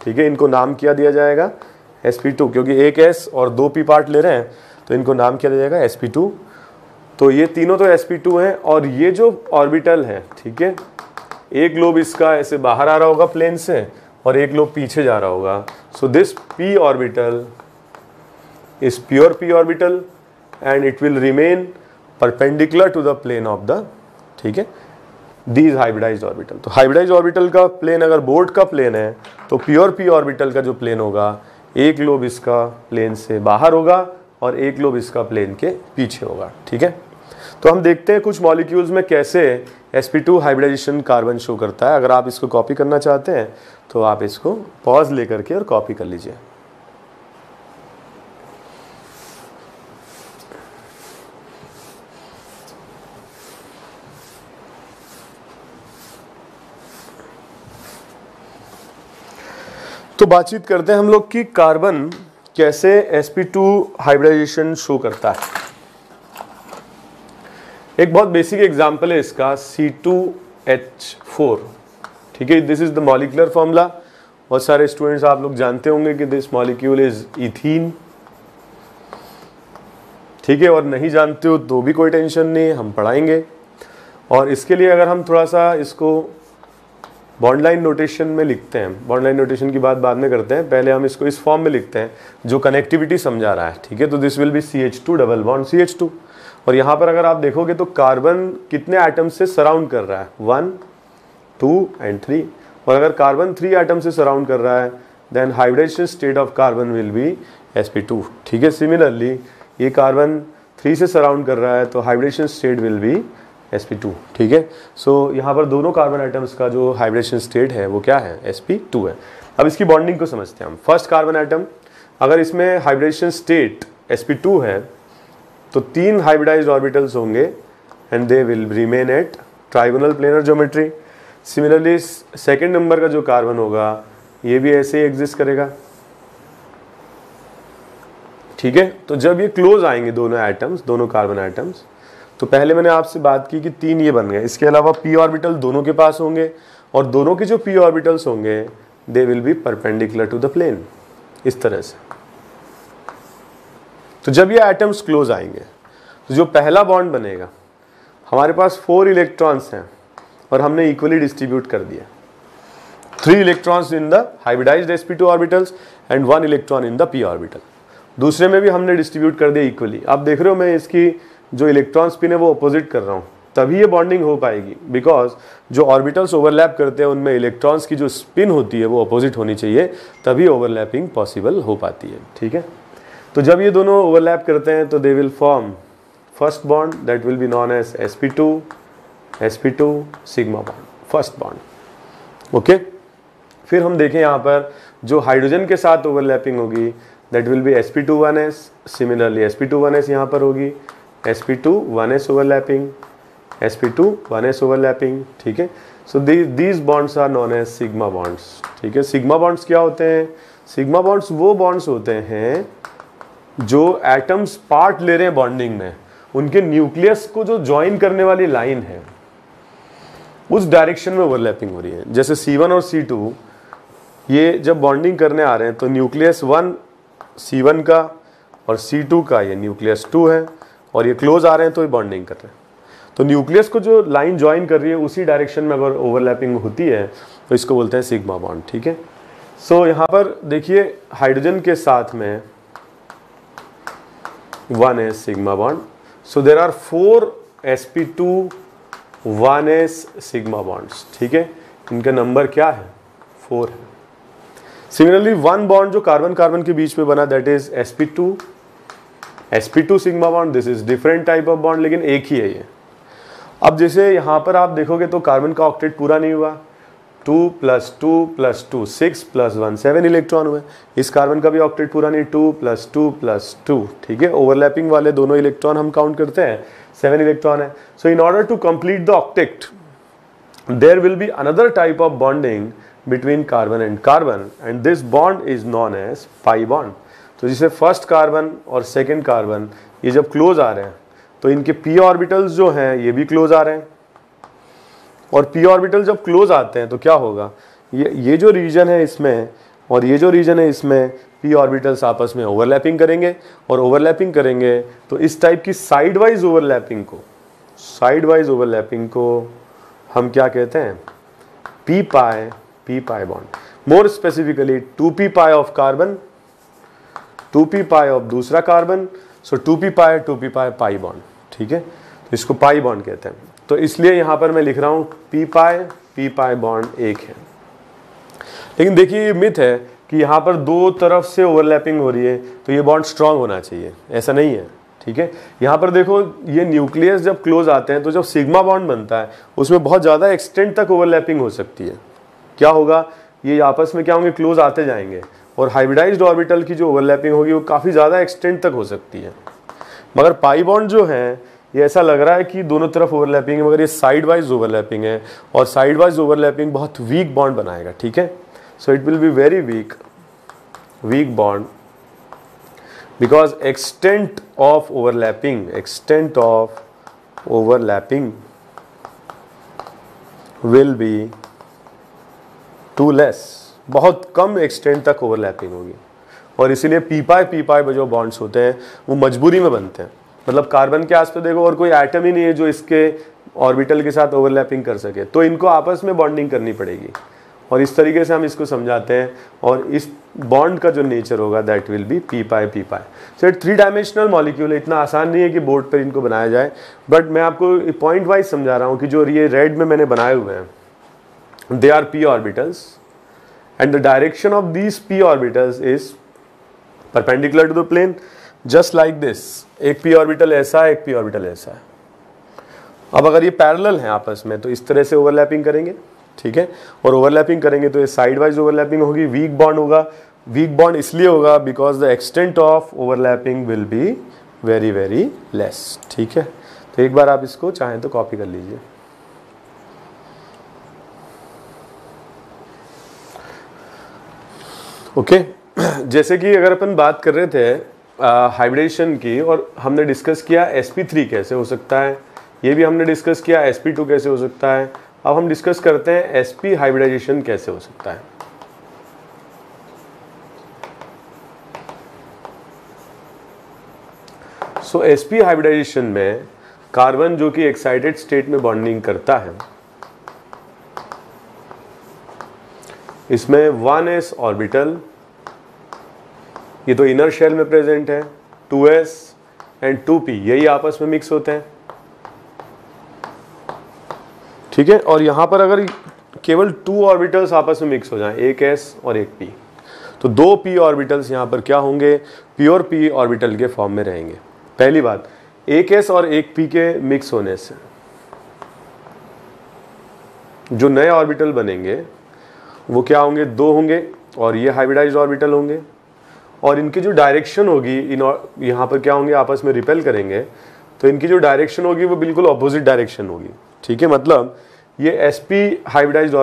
A: ठीक है, इनको नाम क्या दिया जाएगा? sp2, क्योंकि एक s और दो p पार्ट ले रहे हैं तो इनको नाम क्या दिया जाएगा? sp2। तो ये तीनों तो sp2 हैं, और ये जो ऑर्बिटल है, ठीक है, एक लोब इसका ऐसे बाहर आ रहा होगा प्लेन से और एक लोब पीछे जा रहा होगा। So this p orbital is pure p orbital and it will remain perpendicular to the plane of the, ठीक है, these hybridized orbital। तो hybridized orbital का प्लेन अगर बोर्ड का प्लेन है तो pure p ऑर्बिटल का जो प्लेन होगा, एक लोब इसका प्लेन से बाहर होगा और एक लोब इसका प्लेन के पीछे होगा, ठीक है। तो हम देखते हैं कुछ मॉलिक्यूल्स में कैसे sp2 हाइब्रिडाइजेशन कार्बन शो करता है। अगर आप इसको कॉपी करना चाहते हैं तो आप इसको पॉज लेकर के और कॉपी कर लीजिए। तो बातचीत करते हैं हम लोग कि कार्बन कैसे sp2 हाइब्रिडाइजेशन शो करता है। एक बहुत बेसिक एग्जांपल है इसका, C2H4, ठीक है, this is the molecular formula. बहुत सारे स्टूडेंट्स आप लोग जानते होंगे कि दिस मॉलिक्यूल इज इथीन, ठीक है, और नहीं जानते हो तो भी कोई टेंशन नहीं, हम पढ़ाएंगे। और इसके लिए अगर हम थोड़ा सा इसको बॉन्ड लाइन नोटेशन में लिखते हैं, बॉन्ड लाइन नोटेशन की बात बाद में करते हैं, पहले हम इसको इस फॉर्म में लिखते हैं जो कनेक्टिविटी समझा रहा है, ठीक है। तो this will B CH2 double bond CH2, और यहाँ पर अगर आप देखोगे तो कार्बन कितने एटम से सराउंड कर रहा है? 1, 2 एंड 3। और अगर कार्बन 3 एटम से सराउंड कर रहा है, then hybridization state of carbon will be sp2, ठीक है। सिमिलरली ये कार्बन 3 से सराउंड कर रहा है तो hybridization state will be sp2, ठीक है। सो यहाँ पर दोनों कार्बन आइटम्स का जो हाइब्रिडेशन स्टेट है वो क्या है? sp2 है। अब इसकी बॉन्डिंग को समझते हैं हम। फर्स्ट कार्बन आइटम, अगर इसमें हाइब्रिडेशन स्टेट sp2 है तो 3 हाइब्रिडाइज्ड ऑर्बिटल्स होंगे and they will remain eight trigonal planar geometry. Similarly second number का जो कार्बन होगा ये भी ऐसे ही एग्जिस्ट करेगा, ठीक है। तो जब ये क्लोज आएंगे दोनों एटम्स, दोनों कार्बन आइटम्स, तो पहले मैंने आपसे बात की कि 3 ये बन गए। इसके अलावा p ऑर्बिटल दोनों के पास होंगे, और दोनों के जो p ऑर्बिटल्स होंगे they will be perpendicular to the plane, इस तरह से। तो जब ये एटम्स क्लोज आएंगे तो जो पहला बॉन्ड बनेगा, हमारे पास 4 इलेक्ट्रॉन्स हैं और हमने इक्वली डिस्ट्रीब्यूट कर दिया। 3 electrons in the hybridized sp2 orbitals and 1 electron in the p orbital. दूसरे में भी हमने डिस्ट्रीब्यूट कर दिया इक्वली। आप देख रहे हो मैं इसकी जो इलेक्ट्रॉन स्पिन है वो अपोजिट कर रहा हूँ, तभी ये बॉन्डिंग हो पाएगी, बिकॉज जो ऑर्बिटल्स ओवरलैप करते हैं उनमें इलेक्ट्रॉन्स की जो स्पिन होती है वो अपोजिट होनी चाहिए, तभी ओवरलैपिंग पॉसिबल हो पाती है, ठीक है। तो जब ये दोनों ओवरलैप करते हैं तो they will form first bond that will be known as sp2 sigma bond, first bond, okay. फिर हम देखें यहाँ पर जो हाइड्रोजन के साथ ओवरलैपिंग होगी that will be sp2 1s। Similarly sp2 1s यहाँ पर होगी, sp2 1s overlapping, sp2 1s overlapping, ठीक है। So these bonds are known as sigma bonds, ठीक है। सिग्मा बॉन्ड्स क्या होते हैं? सिग्मा बॉन्ड्स वो बॉन्ड्स होते हैं जो एटम्स पार्ट ले रहे हैं बॉन्डिंग में, उनके न्यूक्लियस को जो ज्वाइन करने वाली लाइन है उस डायरेक्शन में ओवरलैपिंग हो रही है। जैसे C1 और C2 ये जब बॉन्डिंग करने आ रहे हैं तो न्यूक्लियस 1 C1 का और C2 का ये न्यूक्लियस 2 है और ये क्लोज आ रहे हैं तो ये बॉन्डिंग कर रहे हैं। तो न्यूक्लियस को जो लाइन ज्वाइन कर रही है उसी डायरेक्शन में अगर ओवरलैपिंग होती है तो इसको बोलते हैं सिग्मा बॉन्ड। ठीक है, सो यहाँ पर देखिए हाइड्रोजन के साथ में 1s sigma bond, so there are 4 sp2 1s sigma bonds. ठीक है, इनका नंबर क्या है? 4 है। सिमिलरली 1 बॉन्ड जो कार्बन कार्बन के बीच में बना that is sp2 sigma bond, this is different type of bond लेकिन एक ही है ये। अब जैसे यहाँ पर आप देखोगे तो कार्बन का ऑक्टेट पूरा नहीं हुआ, 2 + 2 + 2 6 + 1 7 इलेक्ट्रॉन हुए। इस कार्बन का भी ऑक्टेट पूरा नहीं, 2 + 2 + 2। ठीक है, ओवरलैपिंग वाले दोनों इलेक्ट्रॉन हम काउंट करते हैं, 7 इलेक्ट्रॉन है। So in order to complete the octet there will be another type of bonding between carbon and this bond is known as pi bond. तो जिसे फर्स्ट कार्बन और सेकेंड कार्बन ये जब close आ रहे हैं तो इनके p ऑर्बिटल्स जो हैं ये भी क्लोज आ रहे हैं, और p ऑर्बिटल जब क्लोज आते हैं तो क्या होगा, ये जो रीजन है इसमें और ये जो रीजन है इसमें p ऑर्बिटल्स आपस में ओवरलैपिंग करेंगे, और ओवरलैपिंग करेंगे तो इस टाइप की साइड वाइज ओवरलैपिंग को हम क्या कहते हैं? p pi bond. More specifically 2p pi of carbon, 2p pi of दूसरा कार्बन, सो 2p पाई बॉन्ड। ठीक है, तो इसको पाई बॉन्ड कहते हैं। तो इसलिए यहां पर मैं लिख रहा हूं p पाई बॉन्ड एक है। लेकिन देखिए ये मिथ है कि यहां पर दो तरफ से ओवरलैपिंग हो रही है तो ये बॉन्ड स्ट्रांग होना चाहिए, ऐसा नहीं है। ठीक है, यहां पर देखो ये न्यूक्लियस जब क्लोज आते हैं तो जब सिग्मा बॉन्ड बनता है उसमें बहुत ज़्यादा एक्सटेंट तक ओवरलैपिंग हो सकती है। क्या होगा, ये आपस में क्या होंगे, क्लोज आते जाएंगे, और हाइब्रिडाइज्ड ऑर्बिटल की जो ओवरलैपिंग होगी वो काफ़ी ज़्यादा एक्सटेंट तक हो सकती है। मगर पाई बॉन्ड जो है ये ऐसा लग रहा है कि दोनों तरफ ओवरलैपिंग है, मगर ये साइड वाइज ओवरलैपिंग है, और साइड वाइज ओवरलैपिंग बहुत वीक बॉन्ड बनाएगा। ठीक है, so it will be very weak bond because extent of overlapping will be too less, बहुत कम एक्सटेंट तक ओवरलैपिंग होगी, और इसीलिए पी पाई जो बॉन्ड्स होते हैं वो मजबूरी में बनते हैं। मतलब कार्बन के आसपास देखो और कोई एटम ही नहीं है जो इसके ऑर्बिटल के साथ ओवरलैपिंग कर सके, तो इनको आपस में बॉन्डिंग करनी पड़ेगी, और इस तरीके से हम इसको समझाते हैं। और इस बॉन्ड का जो नेचर होगा that will B P pi. So it 3 dimensional molecule है, इतना आसान नहीं है कि बोर्ड पर इनको बनाया जाए, बट मैं आपको पॉइंट वाइज समझा रहा हूँ कि जो ये रेड में मैंने बनाए हुए हैं they are p orbitals and the direction of these p orbitals is perpendicular to the plane just like this। एक p ऑर्बिटल ऐसा है, एक p ऑर्बिटल ऐसा है। अब अगर ये पैरेलल हैं आपस में तो इस तरह से ओवरलैपिंग करेंगे। ठीक है, और ओवरलैपिंग करेंगे तो ये साइड वाइज ओवरलैपिंग होगी, वीक बॉन्ड होगा। वीक बॉन्ड इसलिए होगा because the extent of overlapping will be very less. ठीक है, तो एक बार आप इसको चाहें तो कॉपी कर लीजिए। ओके, जैसे कि अगर अपन बात कर रहे थे हाइब्रिडेशन की, और हमने डिस्कस किया sp3 कैसे हो सकता है, ये भी हमने डिस्कस किया sp2 कैसे हो सकता है। अब हम डिस्कस करते हैं sp हाइब्रिडाइजेशन कैसे हो सकता है। सो sp हाइब्रिडाइजेशन में कार्बन जो कि एक्साइटेड स्टेट में बॉन्डिंग करता है, इसमें 1s ऑर्बिटल, ये तो इनर शेल में प्रेजेंट है, 2s एंड 2p यही आपस में मिक्स होते हैं। ठीक है, और यहां पर अगर केवल 2 ऑर्बिटल्स आपस में मिक्स हो जाएं, एक s और एक p, तो 2 p ऑर्बिटल्स यहां पर क्या होंगे, प्योर p ऑर्बिटल के फॉर्म में रहेंगे। पहली बात, एक s और एक p के मिक्स होने से जो नए ऑर्बिटल बनेंगे वो क्या होंगे, 2 होंगे, और ये हाइब्रिडाइज्ड ऑर्बिटल होंगे, और इनकी जो डायरेक्शन होगी यहाँ पर क्या होंगे, आपस में रिपेल करेंगे, तो इनकी जो डायरेक्शन होगी वो बिल्कुल ऑपोजिट डायरेक्शन होगी। ठीक है, मतलब ये sp हाइब्रिडाइज्ड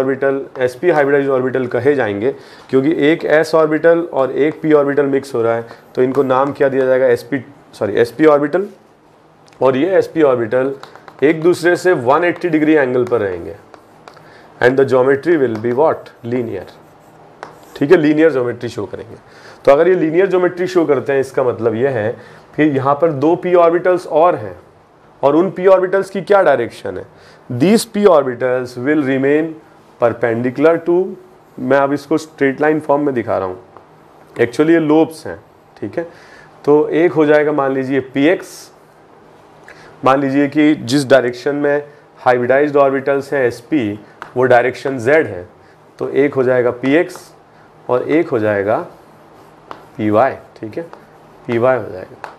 A: ऑर्बिटल कहे जाएंगे क्योंकि एक s ऑर्बिटल और एक p ऑर्बिटल मिक्स हो रहा है, तो इनको नाम क्या दिया जाएगा, sp ऑर्बिटल। और ये sp ऑर्बिटल एक दूसरे से 180 डिग्री एंगल पर रहेंगे and the geometry will be what, linear. ठीक है, लीनियर ज्योमेट्री शो करेंगे। तो अगर ये लीनियर ज्योमेट्री शो करते हैं, इसका मतलब ये है कि यहाँ पर 2 p ऑर्बिटल्स और हैं, और उन p ऑर्बिटल्स की क्या डायरेक्शन है, these p orbitals will remain perpendicular to, मैं अब इसको स्ट्रेट लाइन फॉर्म में दिखा रहा हूँ, एक्चुअली ये लोब्स हैं। ठीक है, तो एक हो जाएगा मान लीजिए px, मान लीजिए कि जिस डायरेक्शन में हाइब्रिडाइज्ड ऑर्बिटल्स हैं sp वो डायरेक्शन z है, तो एक हो जाएगा px और एक हो जाएगा py। ठीक है, py हो जाएगा।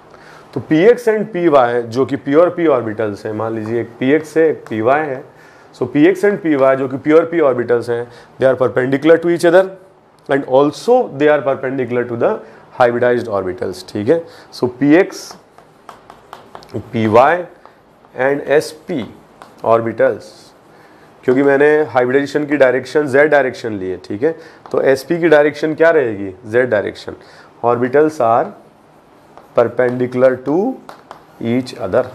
A: तो px एंड py जो कि प्योर p ऑर्बिटल्स हैं, मान लीजिए एक px है एक py है, सो px एंड py जो कि प्योर p ऑर्बिटल्स हैं, they are perpendicular to each other and also they are perpendicular to the hybridized orbitals. ठीक है, सो px py and sp orbitals, क्योंकि मैंने हाइब्रिडाइजेशन की डायरेक्शन z डायरेक्शन ली है। ठीक है, तो sp की डायरेक्शन क्या रहेगी, z direction. Orbitals are perpendicular to each other.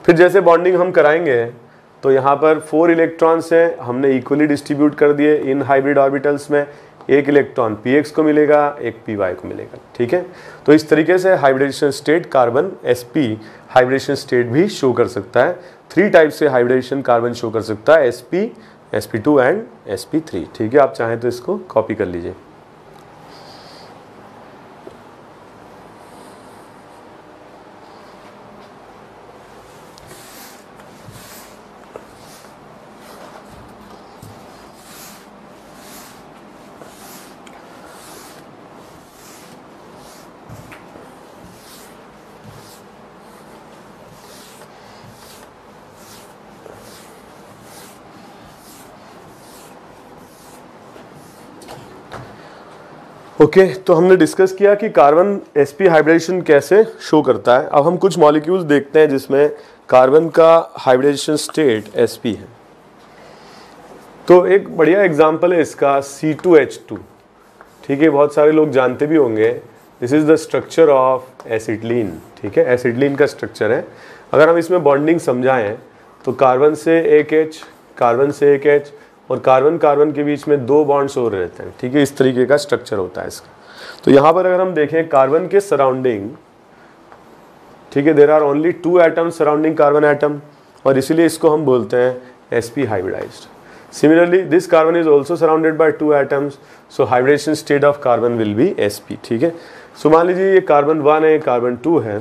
A: फिर जैसे बॉन्डिंग हम कराएंगे तो यहाँ पर 4 इलेक्ट्रॉन्स हैं, हमने इक्वली डिस्ट्रीब्यूट कर दिए इन हाइब्रिड ऑर्बिटल्स में, एक इलेक्ट्रॉन px को मिलेगा, एक py को मिलेगा। ठीक है, तो इस तरीके से hybridization state carbon sp hybridization state भी शो कर सकता है। 3 टाइप से हाइब्रिडेशन कार्बन शो कर सकता है, sp, sp2 एंड sp3। ठीक है, आप चाहें तो इसको कॉपी कर लीजिए। ओके, तो हमने डिस्कस किया कि कार्बन sp हाइब्रिडेशन कैसे शो करता है। अब हम कुछ मॉलिक्यूल्स देखते हैं जिसमें कार्बन का हाइब्रिडेशन स्टेट sp है। तो एक बढ़िया एग्जांपल है इसका C2H2। ठीक है, बहुत सारे लोग जानते भी होंगे, this is the structure of acetylene. ठीक है, एसिटिलीन का स्ट्रक्चर है। अगर हम इसमें बॉन्डिंग समझाएं तो कार्बन से एक H, कार्बन से एक H और कार्बन कार्बन के बीच में 2 बॉन्ड्स और रहते हैं। ठीक है, इस तरीके का स्ट्रक्चर होता है इसका। तो यहाँ पर अगर हम देखें कार्बन के सराउंडिंग, ठीक है, there are only 2 atoms surrounding carbon atom, और इसीलिए इसको हम बोलते हैं sp hybridized. Similarly this carbon is also surrounded by 2 atoms, so hybridisation state of carbon will be sp। ठीक है, सो मान लीजिए ये कार्बन 1 है, कार्बन 2 है,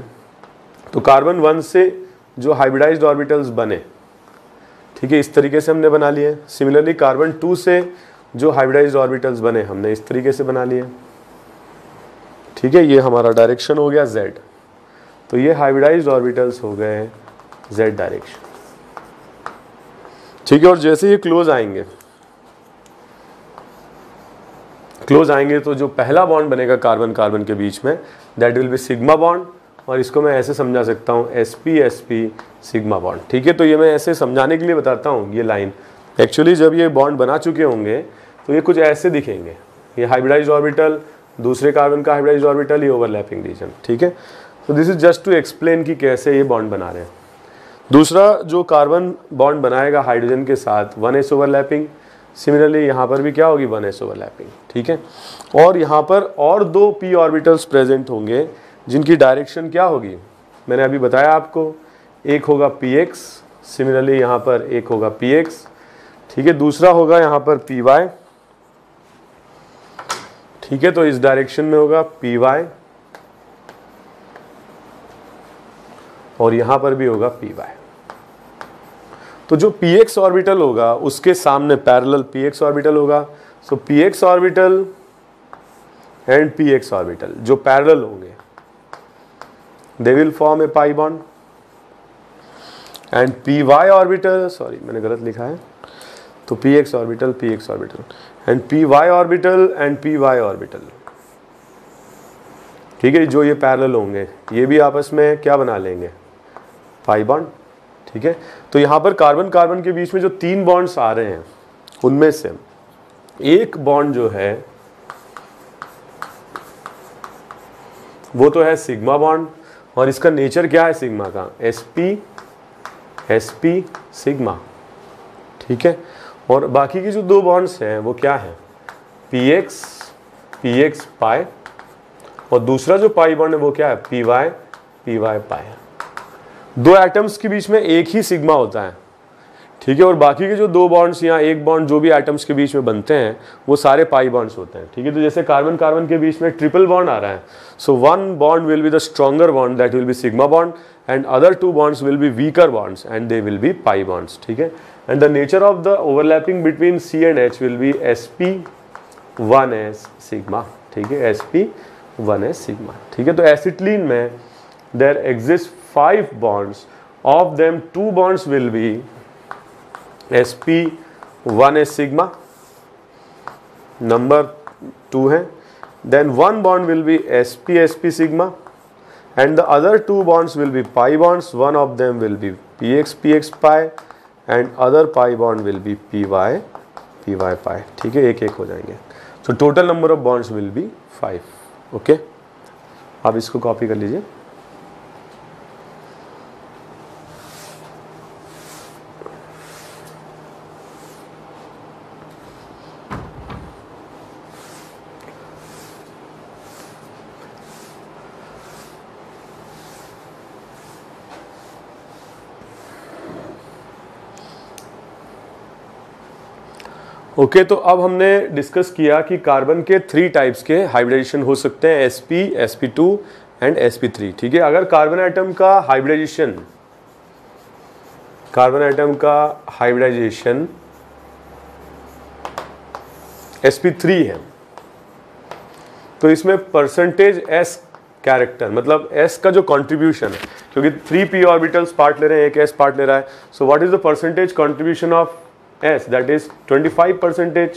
A: तो कार्बन 1 से जो हाइब्रिडाइज्ड ऑर्बिटल्स बने, ठीक है, इस तरीके से हमने बना लिए। सिमिलरली कार्बन 2 से जो हाइब्रिडाइज्ड ऑर्बिटल्स बने हमने इस तरीके से बना लिए। ठीक है, ये हमारा डायरेक्शन हो गया z, तो ये हाइब्रिडाइज्ड ऑर्बिटल्स हो गए z डायरेक्शन। ठीक है, और जैसे ये क्लोज आएंगे तो जो पहला बॉन्ड बनेगा कार्बन कार्बन के बीच में, that will be sigma bond, और इसको मैं ऐसे समझा सकता हूँ sp sp सिग्मा बॉन्ड। ठीक है, तो ये मैं ऐसे समझाने के लिए बताता हूँ। ये लाइन एक्चुअली जब ये बॉन्ड बना चुके होंगे तो ये कुछ ऐसे दिखेंगे, ये हाइब्रिडाइज्ड ऑर्बिटल, दूसरे कार्बन का हाइब्रिडाइज्ड ऑर्बिटल, ये ओवरलैपिंग रीजन। ठीक है, तो this is just to explain कि कैसे ये बॉन्ड बना रहे हैं। दूसरा जो कार्बन बॉन्ड बनाएगा हाइड्रोजन के साथ 1s ओवरलैपिंग, सिमिलरली यहाँ पर भी क्या होगी 1s ओवरलैपिंग। ठीक है, और यहाँ पर और 2 p ऑर्बिटल्स प्रेजेंट होंगे जिनकी डायरेक्शन क्या होगी, मैंने अभी बताया आपको, एक होगा px, सिमिलरली यहाँ पर एक होगा px। ठीक है, दूसरा होगा यहाँ पर py। ठीक है, तो इस डायरेक्शन में होगा py और यहाँ पर भी होगा py। तो जो px ऑर्बिटल होगा उसके सामने पैरेलल px ऑर्बिटल होगा, सो px orbital and px orbital जो पैरेलल होंगे, they will form a pi bond, and py orbital, sorry मैंने गलत लिखा है, तो px orbital and py orbital and py orbital। ठीक है, जो ये पैरेलल होंगे ये भी आपस में क्या बना लेंगे, पाई बॉन्ड। ठीक है, तो यहाँ पर कार्बन कार्बन के बीच में जो 3 बॉन्ड्स आ रहे हैं उनमें से एक बॉन्ड जो है वो तो है सिग्मा बॉन्ड, और इसका नेचर क्या है सिग्मा का, sp सिग्मा, ठीक है। और बाकी की जो दो बॉन्ड्स हैं वो क्या है, px पाई, और दूसरा जो पाई बॉन्ड है वो क्या है, py पाई। दो एटम्स के बीच में एक ही सिग्मा होता है, ठीक है। और बाकी के जो दो बॉन्ड्स या एक बॉन्ड जो भी एटम्स के बीच में बनते हैं वो सारे पाई बॉन्ड्स होते हैं, ठीक है। तो जैसे कार्बन कार्बन के बीच में ट्रिपल बॉन्ड आ रहा है, so one bond will be the stronger bond, that will be sigma bond, and other two bonds will be weaker bonds and they will be pi bonds, ठीक है। And the nature of the overlapping between C and H will be sp1s sigma, ठीक है, sp1s sigma, ठीक है। तो acetylene में there exist 5 bonds, of them 2 bonds will be sp1s sigma, number 2 है, then 1 bond will be sp sigma, and the other 2 bonds will be pi bonds, one of them will be px pi and other pi bond will be py pi, ठीक है, एक एक हो जाएंगे। so total number of bonds will be 5, okay। आप इसको copy कर लीजिए। ओके तो अब हमने डिस्कस किया कि कार्बन के 3 टाइप्स के हाइब्रिडाइजेशन हो सकते हैं, sp, sp2 एंड sp3, ठीक है। अगर कार्बन एटम का हाइब्रिडाइजेशन sp3 है तो इसमें परसेंटेज s कैरेक्टर, मतलब s का जो कंट्रीब्यूशन है, क्योंकि 3 p ऑर्बिटल्स पार्ट ले रहे हैं, एक s पार्ट ले रहा है, so what is the percentage contribution of s, that is 25%,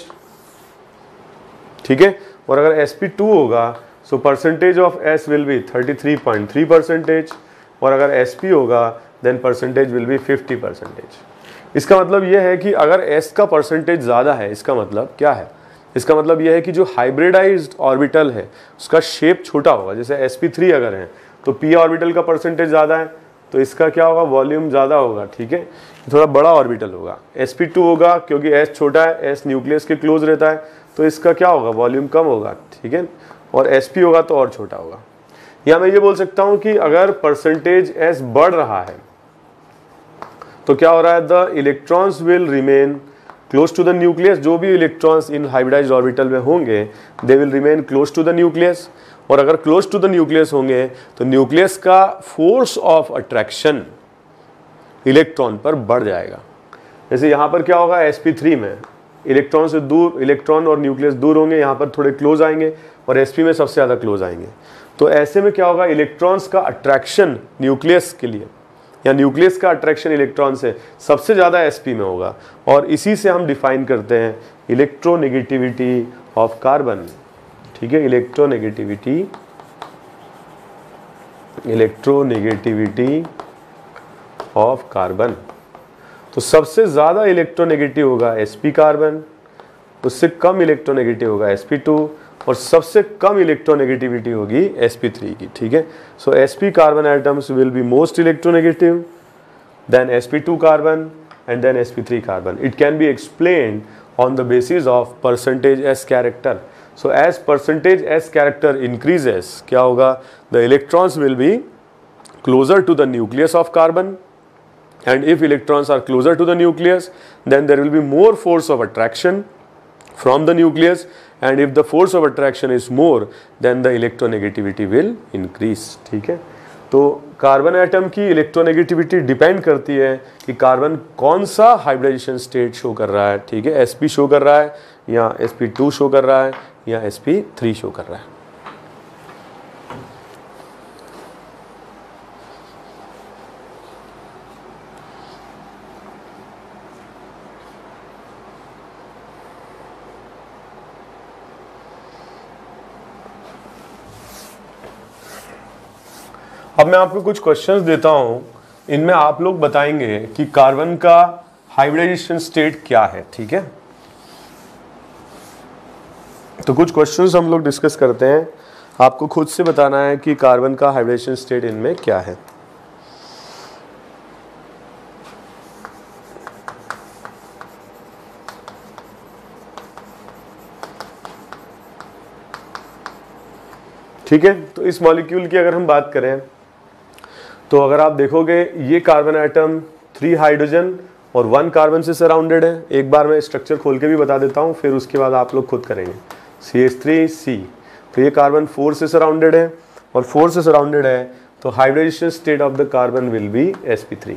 A: ठीक है। और अगर sp2 होगा so percentage of s will be 33.3%, और अगर sp होगा देन परसेंटेज विल बी 50%। इसका मतलब यह है कि अगर s का परसेंटेज ज़्यादा है, इसका मतलब क्या है, इसका मतलब यह है कि जो हाइब्रिडाइज्ड ऑर्बिटल है उसका शेप छोटा होगा। जैसे sp3 अगर है तो p ऑर्बिटल का परसेंटेज ज़्यादा है तो इसका क्या होगा, वॉल्यूम ज़्यादा होगा, ठीक है, थोड़ा बड़ा ऑर्बिटल होगा। sp2 होगा क्योंकि s छोटा है, s न्यूक्लियस के क्लोज रहता है तो इसका क्या होगा, वॉल्यूम कम होगा, ठीक है। और sp होगा तो और छोटा होगा। या मैं ये बोल सकता हूँ कि अगर परसेंटेज s बढ़ रहा है तो क्या हो रहा है, the electrons will remain close to the nucleus. जो भी इलेक्ट्रॉन्स इन हाइब्रिडाइज्ड ऑर्बिटल में होंगे they will remain close to the nucleus, और अगर क्लोज टू द न्यूक्लियस होंगे तो न्यूक्लियस का फोर्स ऑफ अट्रैक्शन इलेक्ट्रॉन पर बढ़ जाएगा। जैसे यहाँ पर क्या होगा, sp3 में इलेक्ट्रॉन से दूर, इलेक्ट्रॉन और न्यूक्लियस दूर होंगे, यहाँ पर थोड़े क्लोज आएंगे, और sp में सबसे ज़्यादा क्लोज आएंगे। तो ऐसे में क्या होगा, इलेक्ट्रॉन्स का अट्रैक्शन न्यूक्लियस के लिए या न्यूक्लियस का अट्रैक्शन इलेक्ट्रॉन से सबसे ज़्यादा sp में होगा, और इसी से हम डिफाइन करते हैं इलेक्ट्रोनेगेटिविटी ऑफ कार्बन, ठीक है, इलेक्ट्रोनेगेटिविटी ऑफ कार्बन। तो सबसे ज़्यादा इलेक्ट्रोनेगेटिव होगा sp कार्बन, उससे कम इलेक्ट्रोनेगेटिव होगा sp2, और सबसे कम इलेक्ट्रोनेगेटिविटी होगी sp3 की, ठीक है। So sp carbon atoms will be most electronegative then sp2 carbon and then sp3 carbon. It can be explained on the basis of percentage s character. So as percentage s character increases, क्या होगा, the electrons will be closer to the nucleus of carbon, and if electrons are closer to the nucleus then there will be more force of attraction from the nucleus, and if the force of attraction is more then the electronegativity will increase, ठीक है। तो carbon atom की electronegativity depend करती है कि carbon कौन सा hybridisation state show कर रहा है, ठीक है, sp शो कर रहा है या sp2 शो कर रहा है या sp3 शो कर रहा है। अब मैं आपको कुछ क्वेश्चंस देता हूं, इनमें आप लोग बताएंगे कि कार्बन का हाइब्रिडाइजेशन स्टेट क्या है, ठीक है। तो कुछ क्वेश्चंस हम लोग डिस्कस करते हैं। आपको खुद से बताना है कि कार्बन का हाइब्रिडेशन स्टेट इनमें क्या है। ठीक है, तो इस मॉलिक्यूल की अगर हम बात करें तो अगर आप देखोगे ये कार्बन एटम 3 हाइड्रोजन और 1 कार्बन से सराउंडेड है। एक बार मैं स्ट्रक्चर खोल के भी बता देता हूँ, फिर उसके बाद आप लोग खुद करेंगे। CH3C, तो ये कार्बन 4 से सराउंडेड है, और 4 से सराउंडेड है तो hybridization state of the carbon will be sp3।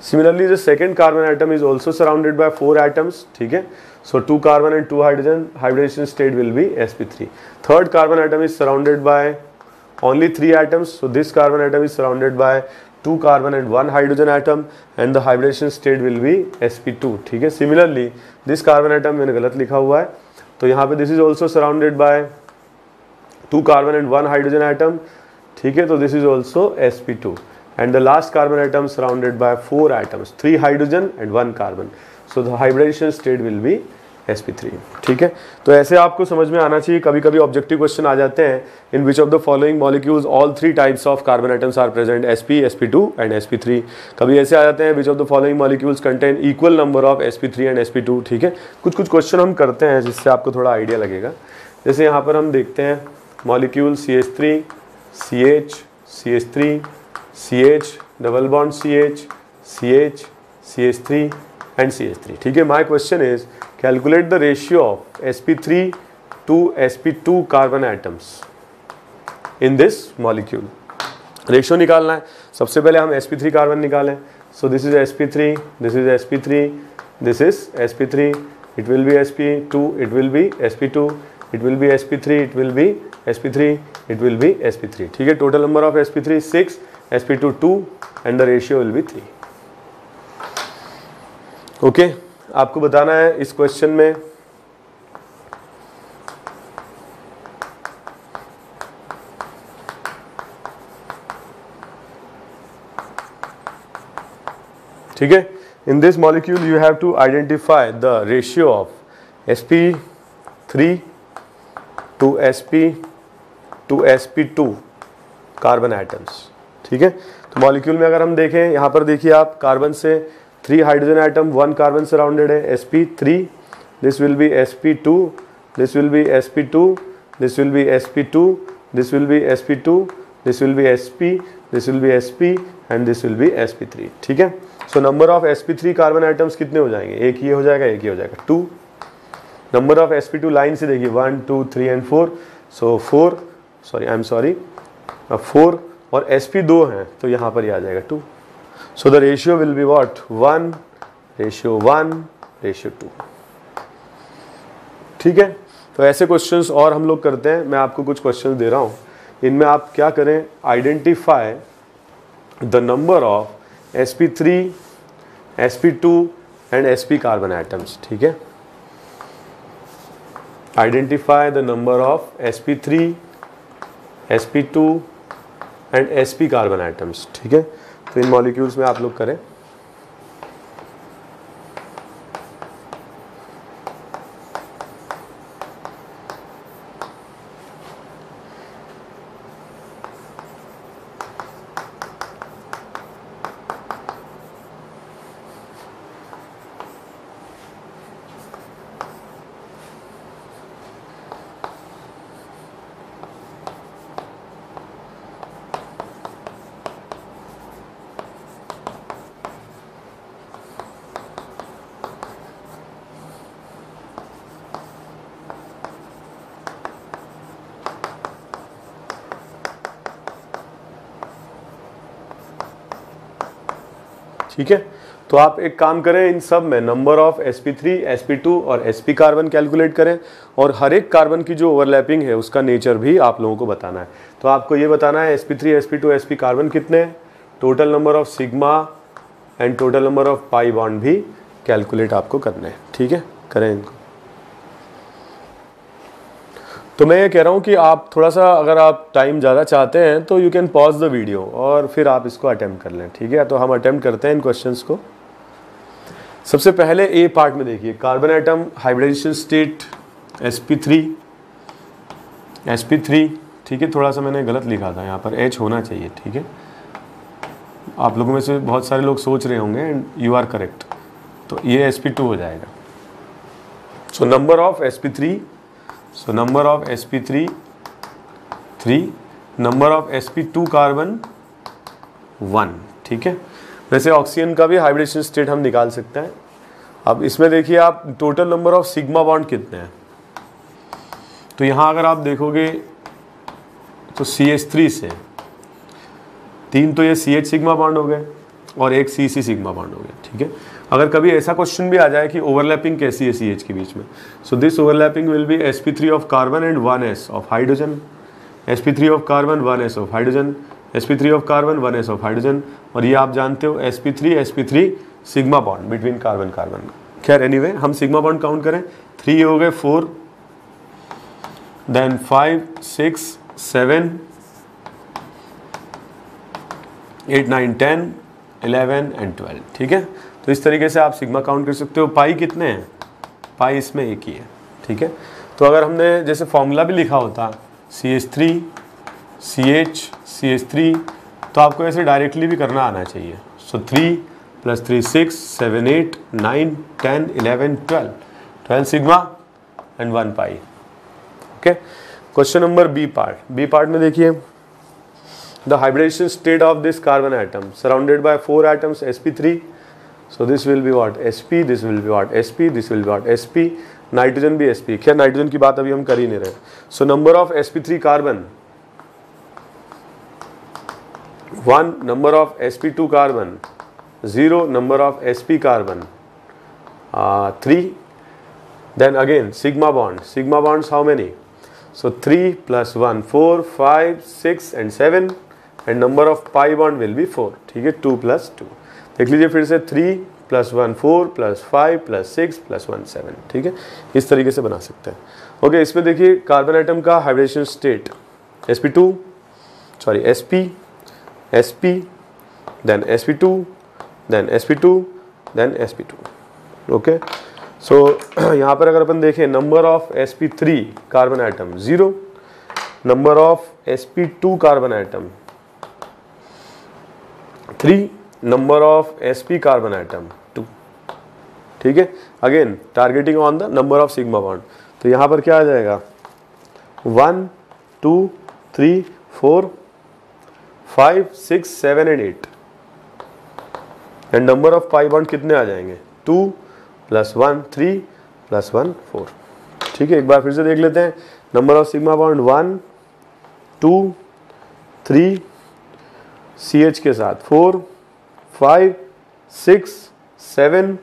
A: Similarly the second carbon atom is also surrounded by 4 atoms, ठीक है। So 2 carbon and 2 hydrogen, hybridization state will be sp3. Third carbon atom is surrounded by only 3 atoms. So this carbon atom is surrounded by 2 carbon and 1 hydrogen atom, and the hybridization state will be sp2. ठीक है। Similarly this carbon atom मैंने गलत लिखा हुआ है, तो यहाँ पे this is also surrounded by 2 carbon and 1 hydrogen atom, ठीक है। तो this is also sp2, and the last carbon atom surrounded by 4 atoms, 3 hydrogen and 1 carbon. So the hybridization state will be sp3, ठीक है। तो ऐसे आपको समझ में आना चाहिए। कभी कभी ऑब्जेक्टिव क्वेश्चन आ जाते हैं, in which of the following molecules all 3 types of carbon atoms are present, sp, sp2 and sp3। कभी ऐसे आ जाते हैं, which of the following molecules contain equal number of sp3 and sp2, ठीक है। कुछ क्वेश्चन हम करते हैं जिससे आपको थोड़ा आइडिया लगेगा। जैसे यहाँ पर हम देखते हैं molecule CH3, CH, CH3, CH, double bond CH, CH, CH3 and CH3, ठीक है। My question is calculate the ratio of sp3 to sp2 carbon atoms in this molecule। Ratio निकालना है। सबसे पहले हम sp3 कार्बन निकालें। So this is sp3, this is sp3, this is sp3, it will be sp2, it will be sp2, it will be sp3, it will be sp3, it will be sp3, ठीक है। Total number of sp3 6, sp2 2 and the ratio will be 3। Okay, आपको बताना है इस question में ठीक है। In this molecule you have to identify the ratio of sp3 to sp2 carbon atoms, ठीक है। तो मॉलिक्यूल में अगर हम देखें, यहाँ पर देखिए आप, कार्बन से 3 हाइड्रोजन एटम, 1 कार्बन सराउंडेड है, sp3, this will be sp2, this will be sp2, this will be sp2, this will be sp2, this will be sp, this will be sp and this will be sp3, ठीक है। So number of sp3 carbon atoms कितने हो जाएंगे? एक ये हो जाएगा, एक ये हो जाएगा, 2। नंबर ऑफ sp2 लाइन से देखिए 1 2 3 and 4, so 4, sorry I am sorry, 4, और sp 2 हैं तो यहाँ पर ये आ जाएगा 2। So the ratio will be what? 1, ratio 1, ratio 2, ठीक है। तो ऐसे क्वेश्चंस और हम लोग करते हैं। मैं आपको कुछ क्वेश्चंस दे रहा हूँ, इनमें आप क्या करें, identify the number of sp3, sp2 and sp carbon atoms, ठीक है। Identify the number of sp3, sp2 and sp carbon atoms, ठीक है। तो इन मॉलिक्यूल्स में आप लोग करें। ठीक है। तो आप एक काम करें, इन सब में नंबर ऑफ sp3, sp2 और sp कार्बन कैलकुलेट करें, और हर एक कार्बन की जो ओवरलैपिंग है उसका नेचर भी आप लोगों को बताना है। तो आपको ये बताना है sp3, sp2, sp कार्बन कितने हैं, total number of sigma and total number of pi bond भी कैलकुलेट आपको करना है, ठीक है। करें इनको। तो मैं ये कह रहा हूँ कि आप थोड़ा सा, अगर आप टाइम ज़्यादा चाहते हैं तो you can pause the video और फिर आप इसको अटेम्प्ट कर लें, ठीक है। तो हम अटेम्प्ट करते हैं इन क्वेश्चंस को। सबसे पहले ए पार्ट में देखिए, carbon atom hybridisation state sp3 ठीक है, थोड़ा सा मैंने गलत लिखा था, यहाँ पर H होना चाहिए, ठीक है। आप लोगों में से बहुत सारे लोग सोच रहे होंगे एंड यू आर करेक्ट, तो ये sp2 हो जाएगा। सो number of sp3, so number of sp3 3, number of sp2 carbon 1, ठीक है। वैसे ऑक्सीजन का भी हाइब्रिडेशन स्टेट हम निकाल सकते हैं। अब इसमें देखिए आप total number of sigma bond कितने हैं, तो यहाँ अगर आप देखोगे तो CH3 से 3 तो ये CH सिग्मा बॉन्ड हो गए और एक CC सिग्मा बॉन्ड हो गया, ठीक है। अगर कभी ऐसा क्वेश्चन भी आ जाए कि ओवरलैपिंग कैसी है CH के बीच में, so this overlapping will be sp3 of carbon and 1s of hydrogen, sp3 of carbon 1s of hydrogen, sp3 of carbon 1s of hydrogen, और ये आप जानते हो sp3 sigma bond between carbon carbon. खैर anyway हम sigma bond count करें, 3 हो गए 4, देन 5 6 7 8 9 10 11 एंड 12, ठीक है। तो इस तरीके से आप सिग्मा काउंट कर सकते हो। पाई कितने हैं, पाई इसमें एक ही है, ठीक है। तो अगर हमने जैसे फॉर्मूला भी लिखा होता CH3 CH CH3, तो आपको ऐसे डायरेक्टली भी करना आना चाहिए। सो 3 + 3 6 7 8 9 10 11 12 sigma and 1 pi, okay. Question number B part में देखिए, the hybridization state of this carbon atom surrounded by 4 atoms sp3, so this will be what sp, this will be what sp, this will be what sp, nitrogen भी sp। खैर nitrogen की बात अभी हम कर ही नहीं रहे। So number of sp3 carbon 1, number of sp2 carbon 0, number of sp carbon 3, then again sigma bonds how many, so 3 + 1 4 5 6 and 7, and number of pi bond will be 4, ठीक है। 2 + 2 देख लीजिए फिर से, 3 + 1 4 + 5 + 6 + 1 7, ठीक है। इस तरीके से बना सकते हैं, ओके। इसमें देखिए कार्बन एटम का hybridisation state sp, then sp2, then sp2, then sp2, okay. So यहाँ पर अगर अपन देखें, number of sp3 carbon atom 0, number of sp2 carbon atom 3, number of sp carbon atom 2, ठीक है। Again targeting on the number of sigma bond, तो यहाँ पर क्या आ जाएगा 1 2 3 4 5 6 7 and 8, and number of pi bond कितने आ जाएंगे 2 + 1 3 + 1 4, ठीक है। एक बार फिर से देख लेते हैं, number of sigma bond 1 2 3 CH के साथ 4 5 6 7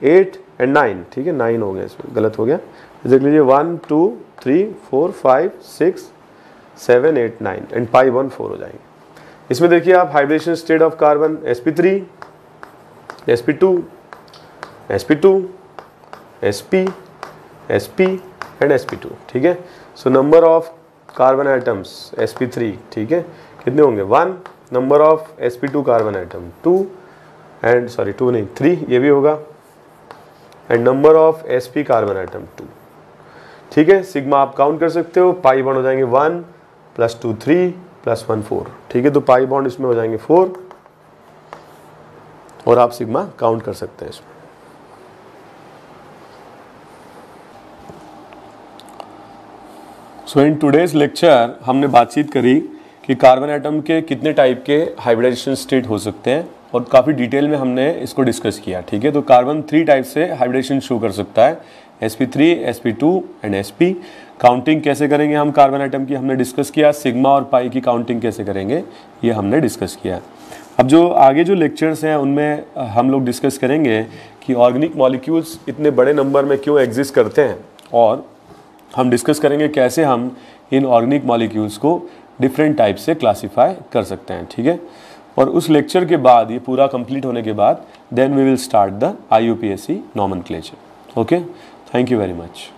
A: 8 एंड 9, ठीक है। 9 हो गया, इसमें गलत हो गया, देख लीजिए 1 2 3 4 5 6 7 8 9 एंड पाई बॉन्ड 4 हो जाएंगे। इसमें देखिए आप hybridization state of carbon sp3 sp2 sp2 sp sp and sp2, ठीक है। So number of carbon atoms sp3, ठीक है, कितने होंगे 1, number of sp2 carbon atom 2 and 3 ये भी होगा, and number of sp carbon atom 2, ठीक है। सिग्मा आप काउंट कर सकते हो, पाई बॉन्ड हो जाएंगे 1 + 2 3 + 1 4, ठीक है। तो पाई बॉन्ड इसमें हो जाएंगे 4, और आप सिग्मा काउंट कर सकते हैं इसमें। सो इन टुडेज लेक्चर हमने बातचीत करी कि कार्बन एटम के कितने टाइप के हाइब्रिडेशन स्टेट हो सकते हैं, और काफ़ी डिटेल में हमने इसको डिस्कस किया, ठीक है। तो कार्बन 3 टाइप से हाइब्रिडेशन शो कर सकता है, sp3 sp2 and sp। Counting कैसे करेंगे हम कार्बन एटम की हमने डिस्कस किया, सिग्मा और पाई की काउंटिंग कैसे करेंगे ये हमने डिस्कस किया। अब जो आगे जो लेक्चर्स हैं उनमें हम लोग डिस्कस करेंगे कि ऑर्गेनिक मॉलिक्यूल्स इतने बड़े नंबर में क्यों एग्जिस्ट करते हैं, और हम डिस्कस करेंगे कैसे हम इन ऑर्गेनिक मॉलिक्यूल्स को डिफरेंट टाइप से क्लासीफाई कर सकते हैं, ठीक है। और उस लेक्चर के बाद, ये पूरा कंप्लीट होने के बाद, then we will start the IUPAC nomenclature, okay. Thank you very much.